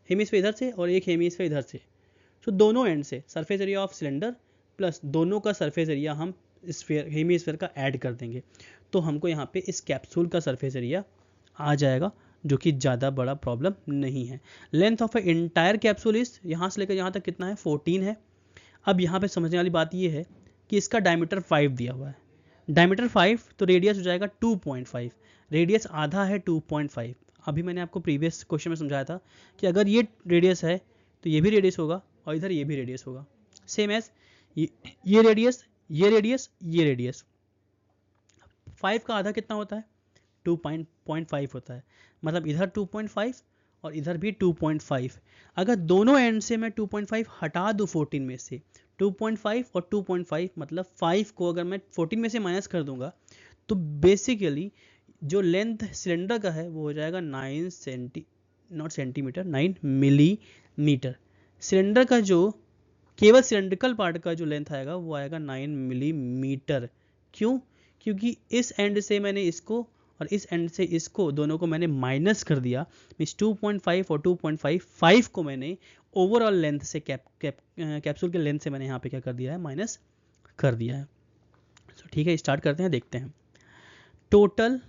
हेमीस्फेयर इधर से और एक हेमीस्फेयर इधर से, तो दोनों एंड से surface area of cylinder plus दोनों का सरफेस एरिया हम स्फीयर हेमीस्फेयर का ऐड कर देंगे, तो हमको यहाँ पे इस कैप्सूल का सरफेस एरिया आ जाएगा, जो कि ज़्यादा बड़ा प्रॉब्लम नहीं है। Length of A entire capsule is, यहाँ से लेकर यहाँ तक कितना है, 14 है। अब यहाँ पे समझने वाली बात ये है कि इसका डायमीटर 5 दिया हुआ है, डायमीटर 5 तो रेडियस हो जाएगा 2.5, रेडियस आधा है 2.5। अभी मैंने आपको प्रीवियस क्वेश्चन में समझाया था कि अगर ये रेडियस है तो ये भी रेडियस होगा और इधर ये भी रेडियस होगा, सेम एज ये रेडियस, ये रेडियस, ये रेडियस। 5 का आधा कितना होता है, 2.5 होता है, मतलब इधर 2.5 और इधर भी 2.5। अगर दोनों एंड से मैं 2.5 हटा दूँ 14 में से, 2.5 और 2.5 मतलब 5 को अगर मैं 14 में से माइनस कर दूंगा तो बेसिकली जो लेंथ सिलेंडर का है वो हो जाएगा 9 मिलीमीटर। सिलेंडर का जो केवल सिलेंड्रिकल पार्ट का जो लेंथ आएगा वो आएगा 9 मिलीमीटर। क्यों? क्योंकि इस एंड से मैंने इसको और इस एंड से इसको दोनों को मैंने माइनस कर दिया, मीन्स 2.5 और 2.55 को मैंने ओवरऑल लेंथ से कैप्सूल के लेंथ से मैंने यहाँ पे क्या कर दिया है, माइनस कर दिया है। सो ठीक है, स्टार्ट करते हैं, देखते हैं। Total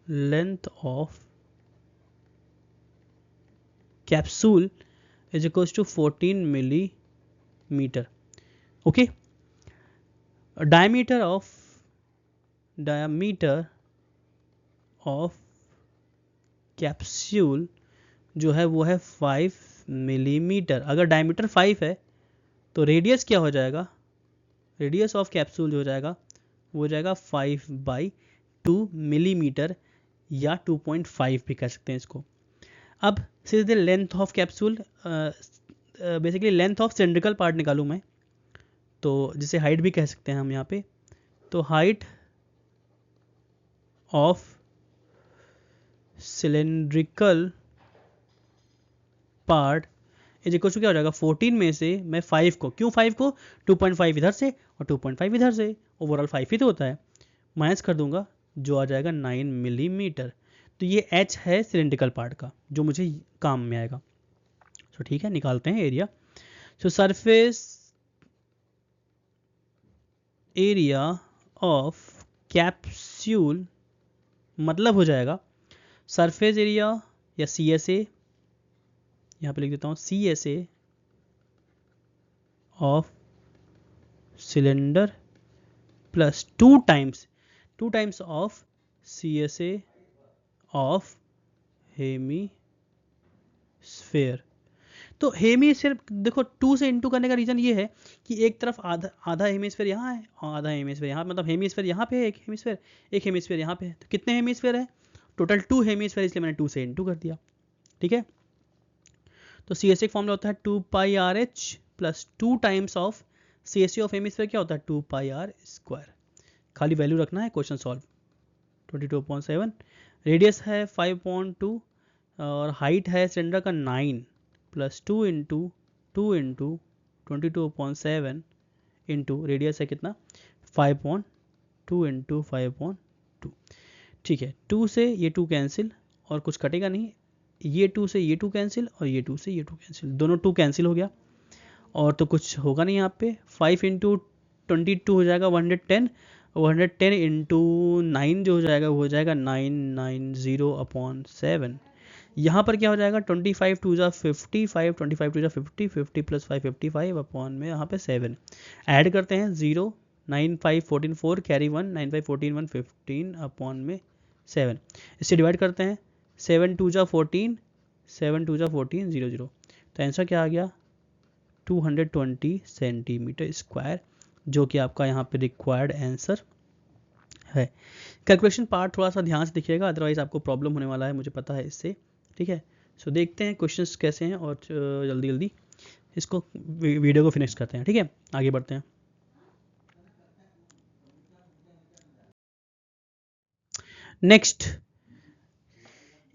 length of capsule is equals to 14 millimetre. Okay, diameter of capsule जो है वो है 5 मिलीमीटर। अगर डायमीटर 5 है तो रेडियस क्या हो जाएगा, रेडियस ऑफ कैप्सूल जो हो जाएगा वो हो जाएगा 5/2 मिलीमीटर या 2.5 भी कह सकते हैं इसको। अब सीधे length of capsule, basically length of cylindrical part निकालूं मैं, तो जिसे हाइट भी कह सकते हैं हम यहाँ पे। तो height of cylindrical part is equal to क्या हो जाएगा, 14 में से मैं 5 को, क्यों 5 को, 2.5 इधर से और 2.5 इधर से, ओवरऑल 5 ही तो होता है, माइनस कर दूंगा, जो आ जाएगा 9 मिलीमीटर। तो ये h है सिलेंड्रिकल पार्ट का, जो मुझे काम में आएगा। तो ठीक है, निकालते हैं area. So surface area of capsule मतलब हो जाएगा सरफेस एरिया या CSA, यहाँ पे लिख देता हूँ CSA of cylinder plus 2 times of CSA of hemisphere. तो हेमीस्फेयर देखो 2 से इंटू करने का रीजन ये है कि एक तरफ आधा हेमीस्फेयर यहाँ है और आधा हेमीस्फेयर यहाँ, मतलब हेमीस्फेयर यहाँ पे है, एक हेमीस्फेयर यहाँ पे है। तो कितने हेमीस्फेयर है, टोटल 2 हेमीस्फेयर, इसलिए मैंने 2 से इंटू कर दिया। ठीक है, तो CSA फॉर्मूला होता है 2πRH plus 2 times of CSA of hemisphere क्या होता है, 2πr²। खाली वैल्यू रखना है, क्वेश्चन सॉल्व। 22.7, रेडियस है 5.2 और हाइट है सिलेंडर का 9 प्लस 2 इंटू 22.7 इंटू रेडियस है कितना, 5.2 इंटू 5.2। ठीक है, 2 से ये 2 कैंसिल और कुछ कटेगा नहीं, ये 2 से ये 2 कैंसिल और ये 2 से ये 2 कैंसिल, दोनों 2 कैंसिल हो गया और तो कुछ होगा नहीं यहाँ पे। 5 इंटू 22 हो जाएगा 110, 110 इंटू 9 जो हो जाएगा वो हो जाएगा 990/7। यहाँ पर क्या हो जाएगा, 25 2 जा 50, 25 2 जा 50, 50 प्लस 5 55 अपॉन में यहाँ पे 7 ऐड करते हैं, 0 9 5 14 4 कैरी 1 9 5 14 1 15 अपॉन में 7, इससे डिवाइड करते हैं, 7 2 जा 14 7 2 जा 14 0 0। तो आंसर क्या आ गया, 220 सेंटीमीटर स्क्वायर, जो कि आपका यहाँ पे रिक्वायर्ड आंसर है। कैलकुलेशन पार्ट थोड़ा सा ध्यान से देखिएगा, अदरवाइज आपको प्रॉब्लम होने वाला है, मुझे पता है इससे। ठीक है, सो देखते हैं क्वेश्चंस कैसे हैं और जल्दी जल्दी इसको वीडियो को फिनिश करते हैं। ठीक है, आगे बढ़ते हैं। नेक्स्ट,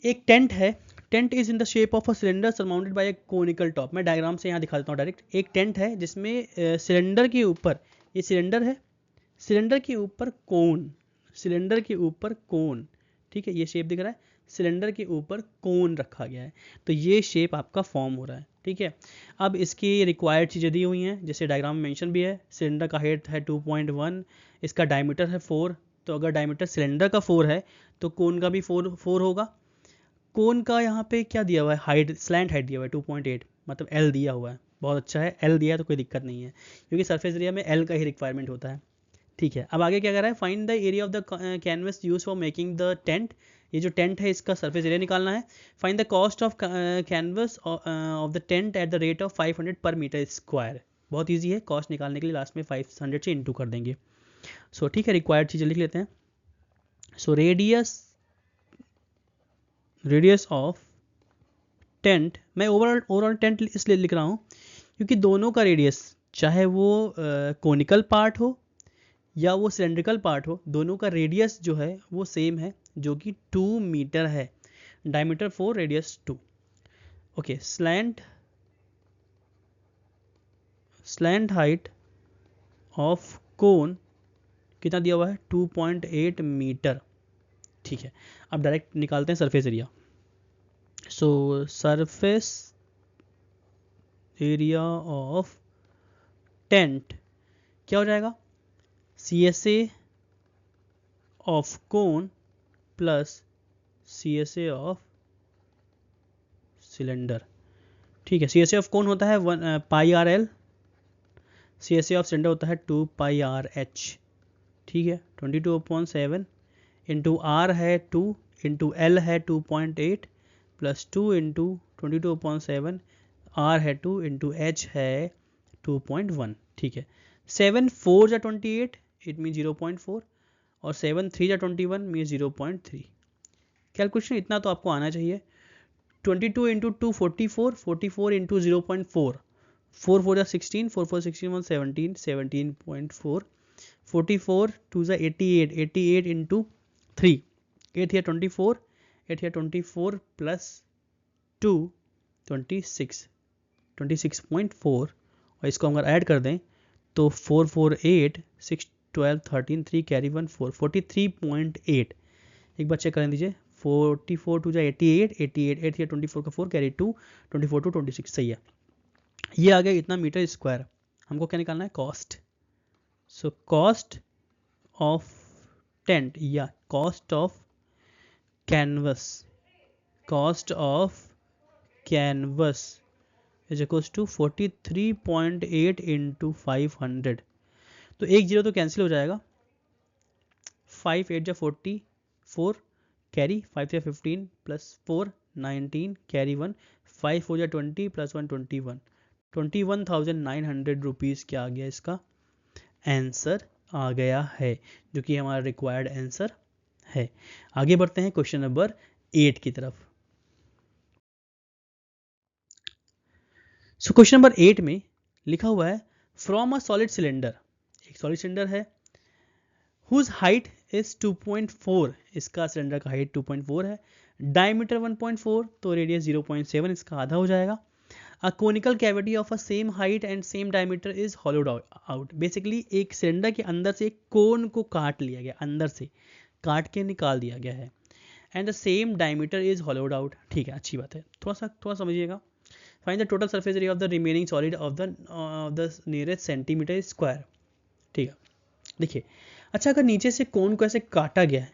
एक टेंट है। Tent is in the shape of a cylinder surmounted by a conical top. मैं डायग्राम से यहाँ दिखा देता हूँ डायरेक्ट। एक टेंट है जिसमें सिलेंडर के ऊपर, ये सिलेंडर है, सिलेंडर के ऊपर कोन, सिलेंडर के ऊपर कोन, ठीक है, ये शेप दिख रहा है, सिलेंडर के ऊपर कोन रखा गया है, तो ये शेप आपका फॉर्म हो रहा है। ठीक है, अब इसकी रिक्वायर्ड चीज़ें दी हुई हैं, जैसे डायग्राम में मेंशन भी है, सिलेंडर का हाइट है 2.1, इसका डायमीटर है 4, तो अगर डायमीटर सिलेंडर का 4 है तो कोन का भी 4 होगा। कोन का यहाँ पे क्या दिया हुआ है, हाइट, स्लैंट हाइट दिया हुआ है 2.8, मतलब L दिया हुआ है, बहुत अच्छा है, L दिया है तो कोई दिक्कत नहीं है, क्योंकि सरफेस एरिया में L का ही रिक्वायरमेंट होता है। ठीक है, अब आगे क्या कर रहा है, find the area of the canvas use for making the tent. ये जो टेंट है इसका सरफेस एरिया निकालना है। Find the cost of canvas of the tent at the rate of 500 पर मीटर स्क्वायर। बहुत ईजी है, कॉस्ट निकालने के लिए लास्ट में 500 से इंटू कर देंगे। सो ठीक है, रिक्वायर्ड चीज़ें लिख लेते हैं। सो रेडियस ऑफ टेंट, मैं ओवरऑल टेंट इसलिए लिख रहा हूँ क्योंकि दोनों का रेडियस, चाहे वो कोनिकल पार्ट हो या वो सिलेंड्रिकल पार्ट हो, दोनों का रेडियस जो है वो सेम है, जो कि 2 मीटर है, diameter 4 radius 2। Okay, slant height of कोन कितना दिया हुआ है, 2.8 मीटर। ठीक है, अब डायरेक्ट निकालते हैं surface area. So surface area of tent क्या हो जाएगा, CSA of cone plus CSA of cylinder. ठीक है, CSA ऑफ कोन होता है 1 pi are l, CSA of cylinder होता है 2 पाई आर एच। ठीक है, 22/7 इंटू आर है 2 इंटू एल है 2.8 प्लस 2 इंटू 22/7, आर है 2 इंटू एच है 2.1। ठीक है, 7 4 जा 28, इट मीन 0.4, और 7 3 जा 21 मीन 0.3। कैलकुलेशन इतना तो आपको आना चाहिए। 22 इंटू 2 44, 44 इंटू 0.4, 4 4 जा 16, 4 4 16 1 17, 17.4, 44 2 जा 88, 88 इंटू 3, 8 या 24, 8 या 24 प्लस 2 26, 26.4, और इसको अगर ऐड कर दें तो 4 4 8 6 12 13 3 कैरी 1 4, 43.8। एक बार चेक कर दीजिए, 44 टू जा 88, 88 8 या 24 का 4 कैरी 2, 24 टू 26, सही है। ये आ गया इतना मीटर स्क्वायर। हमको क्या निकालना है, cost. So cost of tent या cost of canvas, cost of canvas is equals to 43.8 into 500। तो एक जीरो तो कैंसिल हो जाएगा, 5 8 जा 44 कैरी 5 या 15 प्लस 4 19 कैरी 1, 5 4 जा 20 प्लस 1 21, 21,900 रुपीज़ क्या आ गया, इसका आंसर आ गया है, जो कि हमारा रिक्वायर्ड आंसर है। आगे बढ़ते हैं क्वेश्चन नंबर 8 की तरफ। सो क्वेश्चन नंबर 8 में लिखा हुआ है फ्रॉम अ सॉलिड सिलेंडर, एक सॉलिड सिलेंडर है, हुज हाइट इज 2.4, इसका सिलेंडर का हाइट 2.4 है, डायमीटर 1.4, तो रेडियस 0.7, इसका आधा हो जाएगा। A conical cavity of a same height and same diameter is hollowed out. Basically एक सिलेंडर के अंदर से एक कोन को काट लिया गया, अंदर से काट के निकाल दिया गया है, and the same diameter is hollowed out. ठीक है, अच्छी बात है, थोड़ा समझिएगा। Find the total surface area of the remaining solid of the nearest centimetre square. ठीक है, देखिए, अच्छा अगर नीचे से कोन को ऐसे काटा गया है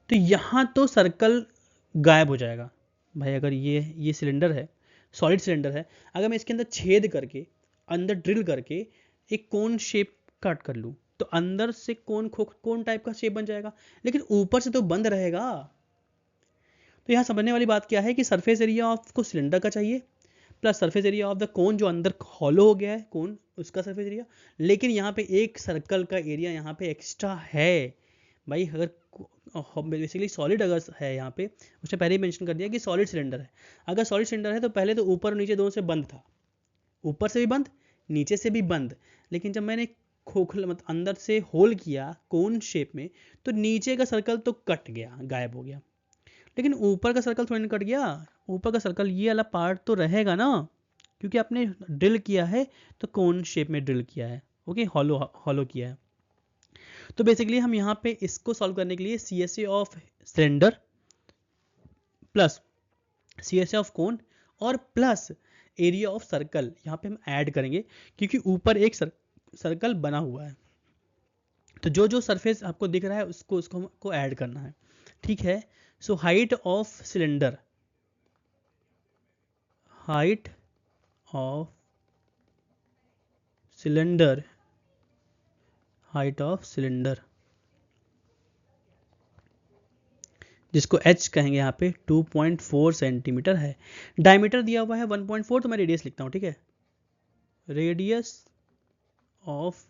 तो यहाँ तो सर्कल गायब हो जाएगा। भाई अगर ये सिलेंडर है, सॉलिड सिलेंडर है, अगर मैं इसके अंदर छेद करके, अंदर ड्रिल करके एक कोन शेप कट कर लूँ तो अंदर से कोन टाइप का शेप बन जाएगा, लेकिन ऊपर से तो बंद रहेगा। तो यहाँ समझने वाली बात क्या है कि सरफेस एरिया ऑफ को सिलेंडर का चाहिए plus surface area of the cone जो अंदर हॉलो हो गया है कोन, उसका सरफेस एरिया, लेकिन यहाँ पे एक सर्कल का एरिया यहाँ पे एक्स्ट्रा है। भाई अगर बेसिकली सॉलिड अगर है यहाँ पे, उसने पहले ही मेंशन कर दिया कि सॉलिड सिलेंडर है। अगर सॉलिड सिलेंडर है तो पहले तो ऊपर और नीचे दोनों से बंद था, ऊपर से भी बंद नीचे से भी बंद, लेकिन जब मैंने खोखला मतलब अंदर से होल किया कोन शेप में, तो नीचे का सर्कल तो कट गया, गायब हो गया, लेकिन ऊपर का सर्कल थोड़ी ना कट गया। ऊपर का सर्कल ये वाला पार्ट तो रहेगा ना, क्योंकि आपने ड्रिल किया है तो कोन शेप में ड्रिल किया है, ओके, हॉलो हॉलो किया है। तो बेसिकली हम यहाँ पे इसको सॉल्व करने के लिए CSA of cylinder plus CSA of कोन और प्लस एरिया ऑफ सर्कल यहाँ पे हम ऐड करेंगे, क्योंकि ऊपर एक सर्कल बना हुआ है। तो जो जो सरफेस आपको दिख रहा है उसको हमको ऐड करना है। ठीक है, so height of cylinder, height of cylinder, height of cylinder जिसको h कहेंगे यहाँ पे 2.4 सेंटीमीटर है। डायमीटर दिया हुआ है 1.4, तो मैं रेडियस लिखता हूँ। ठीक है, रेडियस ऑफ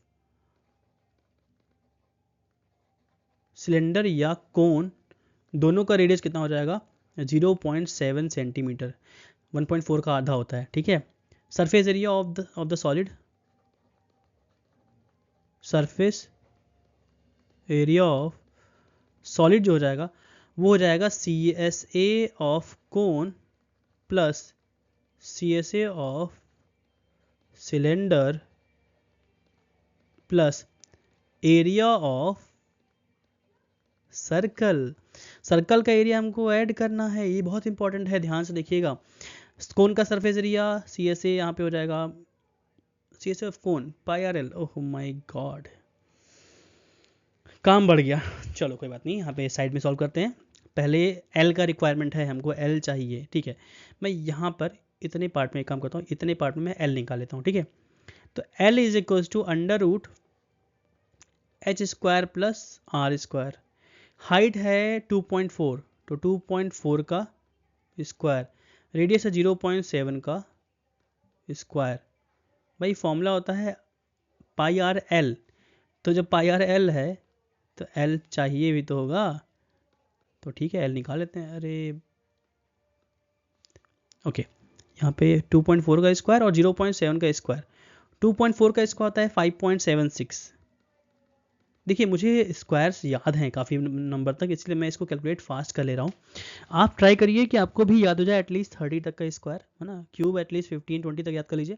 सिलेंडर या कोन दोनों का रेडियस कितना हो जाएगा, 0.7 सेंटीमीटर, 1.4 का आधा होता है। ठीक है, surface area of the solid, surface area of solid जो हो जाएगा वो हो जाएगा CSA of cone plus CSA of cylinder plus area of circle. Circle का एरिया हमको ऐड करना है, ये बहुत इंपॉर्टेंट है, ध्यान से देखिएगा। कोन का सरफेस एरिया CSA यहाँ पे हो जाएगा CSA of cone pi R L. Oh my God, काम बढ़ गया। चलो कोई बात नहीं, यहाँ पे साइड में सॉल्व करते हैं। पहले L का रिक्वायरमेंट है, हमको L चाहिए, ठीक है। मैं यहाँ पर इतने पार्ट में एक काम करता हूँ, इतने पार्ट में मैं L निकाल लेता हूँ, ठीक है। तो L is equals to under root H square plus R square. Height है 2.4, तो 2.4 का स्क्वायर, रेडियस है 0.7 का स्क्वायर। भाई फॉर्मूला होता है पाई आर एल, तो जब पाई आर एल है तो एल चाहिए भी तो होगा, तो ठीक है एल निकाल लेते हैं। अरे ओके, यहाँ पे 2.4 का स्क्वायर और 0.7 का स्क्वायर। 2.4 का स्क्वायर होता है 5.76। देखिए मुझे स्क्वायर्स याद हैं काफ़ी नंबर तक, इसलिए मैं इसको कैलकुलेट फास्ट कर ले रहा हूँ। आप ट्राई करिए कि आपको भी याद हो जाए एटलीस्ट 30 तक का स्क्वायर, है ना। क्यूब एटलीस्ट 15-20 तक याद कर लीजिए,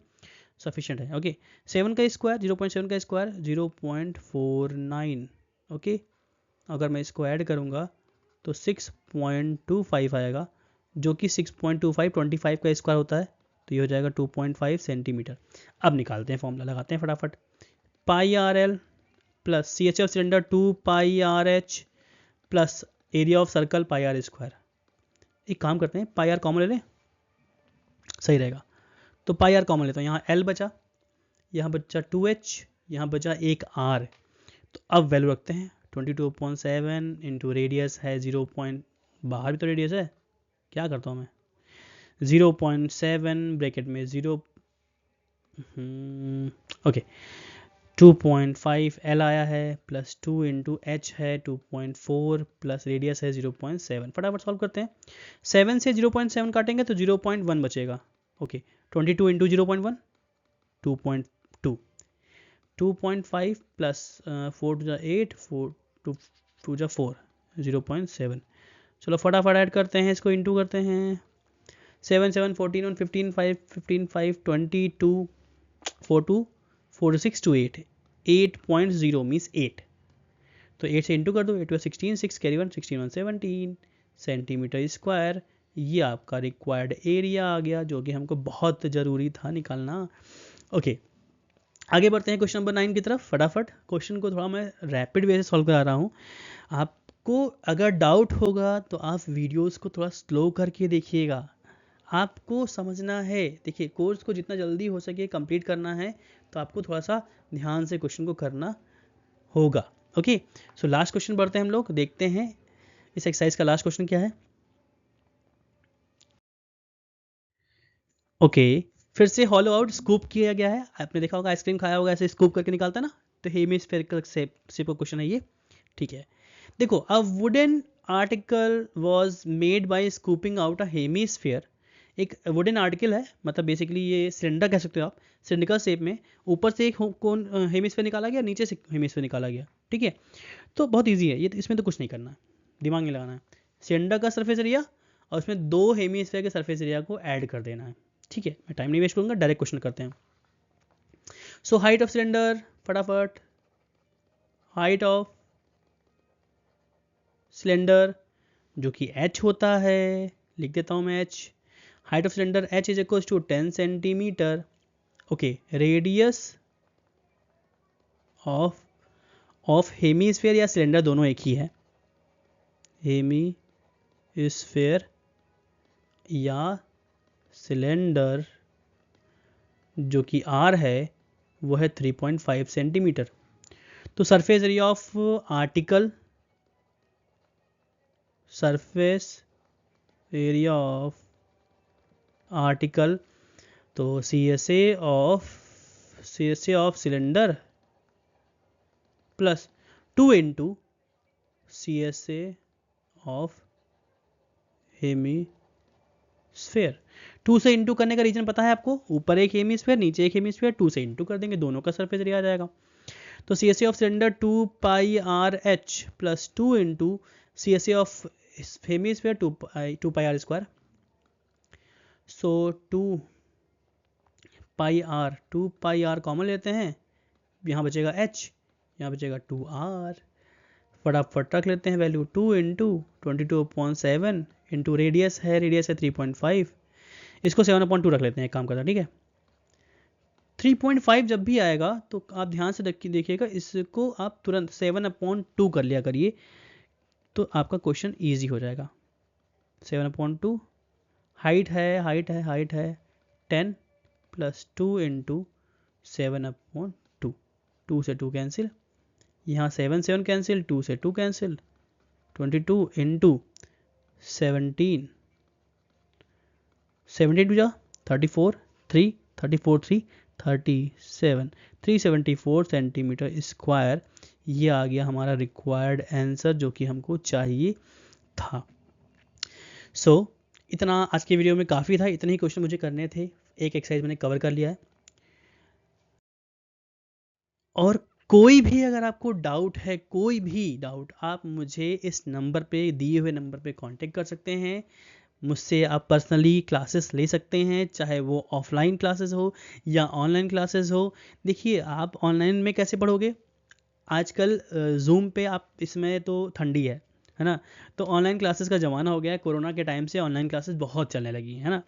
सफिशिएंट है। ओके, 7 का स्क्वायर 0.7 का स्क्वायर 0.49। ओके, अगर मैं इसको ऐड करूँगा तो 6.25 आएगा, जो कि 6.25 25 का स्क्वायर होता है, तो ये हो जाएगा 2.5 सेंटीमीटर। अब निकालते हैं, फॉर्मूला लगाते हैं फटाफट। Pi are l plus CSA of cylinder 2 pi R H plus area of circle pi are square. एक काम करते हैं, पाई आर कॉमन ले लें, सही रहेगा। तो पाई आर कॉमन लेता हूँ, यहाँ L बचा, यहाँ बचा 2H, यहाँ बचा एक R। तो अब वैल्यू रखते हैं 22.7 इंटू रेडियस है 0. बाहर भी तो रेडियस है, क्या करता हूँ मैं, 0.7 ब्रैकेट में 0, ओके 2.5 L आया है प्लस 2 इंटू एच है 2.4 प्लस रेडियस है 0.7। फटाफट सॉल्व करते हैं। 7 से 0.7 काटेंगे तो 0.1 बचेगा। Okay, 22 into 0.1 2.2, 2.5 plus 4 two 8, 4 two 4 0.7। चलो फटाफट ऐड करते हैं, इसको इंटू करते हैं। 7 7 14 1 15 5 15 5 22 4 2 4 6 2 8, 8.0 मीन्स 8। तो 8 से इंटू कर दो, 8 16 6 कैरी 1 16 1 17 सेंटीमीटर स्क्वायर। ये आपका रिक्वायर्ड एरिया आ गया, जो कि हमको बहुत ज़रूरी था निकालना। ओके, आगे बढ़ते हैं क्वेश्चन नंबर 9 की तरफ। फटाफट क्वेश्चन को थोड़ा मैं रैपिड वे से सॉल्व करा रहा हूँ। आपको अगर डाउट होगा तो आप वीडियोस को थोड़ा स्लो करके देखिएगा, आपको समझना है। देखिए कोर्स को जितना जल्दी हो सके कंप्लीट करना है, तो आपको थोड़ा सा ध्यान से क्वेश्चन को करना होगा। ओके, सो लास्ट क्वेश्चन बढ़ते हैं हम लोग, देखते हैं इस एक्सरसाइज का लास्ट क्वेश्चन क्या है। ओके, फिर से हॉलो आउट स्कूप किया गया है। आपने देखा होगा आइसक्रीम खाया होगा, ऐसे स्कूप करके निकालता है ना, तो हेमिस्फेरिकल शेप का क्वेश्चन है ये, ठीक है। देखो, a wooden article was made by scooping out a hemisphere. एक वुडन आर्टिकल है, मतलब बेसिकली ये सिलेंडर कह सकते हो आप, सिलिंड्रिकल शेप में, ऊपर से एक कौन हेमिस्फीयर निकाला गया, नीचे से हेमिस्फीयर निकाला गया, ठीक है। तो बहुत ईजी है ये, तो इसमें तो कुछ नहीं करना है, दिमाग नहीं लगाना है। सिलेंडर का सरफेस एरिया और उसमें दो हेमिस्फीयर के सरफेस एरिया को ऐड कर देना है, ठीक है। मैं टाइम नहीं वेस्ट करूँगा, डायरेक्ट क्वेश्चन करते हैं। सो हाइट ऑफ सिलेंडर, फटाफट हाइट ऑफ सिलेंडर जो कि h होता है, लिख देता हूँ मैं h। Height of cylinder h is equal to 10 centimetre. Okay, radius of hemisphere या सिलेंडर दोनों एक ही है, हेमीस्फेयर या सिलेंडर जो कि r है वो है 3.5 सेंटीमीटर। तो surface area of article, surface area of article, तो CSA of cylinder plus 2 into CSA of hemisphere. 2 से इंटू करने का रीजन पता है आपको, ऊपर एक हेमीस्फेयर नीचे एक हेमीस्फेयर, 2 से इंटू कर देंगे, दोनों का सरफेस एरिया आ जाएगा। तो CSA of cylinder 2 pi R H plus 2 into CSA of hemisphere 2 pi are square. So 2 pi r common लेते हैं, यहाँ बचेगा h, यहाँ बचेगा 2r। फटाफट रख लेते हैं वैल्यू, 2 इंटू 22/7 इंटू रेडियस है 3.5, इसको 7/2 रख लेते हैं, एक काम करता है, ठीक है। 3.5 जब भी आएगा तो आप ध्यान से देखिएगा, इसको आप तुरंत 7/2 कर लिया करिए, तो आपका क्वेश्चन ईजी हो जाएगा। 7/2 हाइट है 10 प्लस 2 इंटू 7/2, 2 से 2 कैंसिल, यहाँ 7 कैंसिल, 2 से 2 कैंसिल, 22 इंटू 17 टू जा 34, 37 374 सेंटीमीटर स्क्वायर। ये आ गया हमारा रिक्वायर्ड आंसर जो कि हमको चाहिए था। सो इतना आज के वीडियो में काफ़ी था, इतने ही क्वेश्चन मुझे करने थे, एक एक्सरसाइज मैंने कवर कर लिया है। और कोई भी अगर आपको डाउट है, कोई भी डाउट, आप मुझे इस नंबर पे, दिए हुए नंबर पे कांटेक्ट कर सकते हैं। मुझसे आप पर्सनली क्लासेस ले सकते हैं, चाहे वो ऑफलाइन क्लासेस हो या ऑनलाइन क्लासेस हो। देखिए आप ऑनलाइन में कैसे पढ़ोगे, आजकल जूम पे आप, इसमें तो ठंडी है ना, तो ऑनलाइन क्लासेस का ज़माना हो गया है। कोरोना के टाइम से ऑनलाइन क्लासेस बहुत चलने लगी है ना।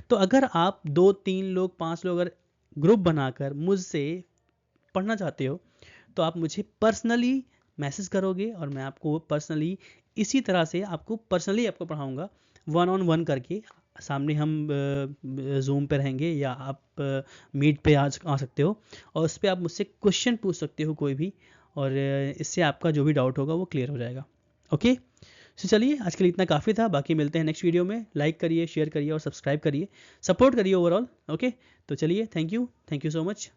तो अगर आप 2-3 लोग 5 लोग अगर ग्रुप बनाकर मुझसे पढ़ना चाहते हो तो आप मुझे पर्सनली मैसेज करोगे और मैं आपको पर्सनली इसी तरह से आपको पढ़ाऊँगा, 1-on-1 करके। सामने हम जूम पे रहेंगे या आप मीट पे आ सकते हो, और उस पर आप मुझसे क्वेश्चन पूछ सकते हो कोई भी, और इससे आपका जो भी डाउट होगा वो क्लियर हो जाएगा। ओके, तो चलिए आज के लिए इतना काफ़ी था, बाकी मिलते हैं नेक्स्ट वीडियो में। लाइक करिए, शेयर करिए और सब्सक्राइब करिए, सपोर्ट करिए ओवरऑल। ओके, तो चलिए, थैंक यू सो मच।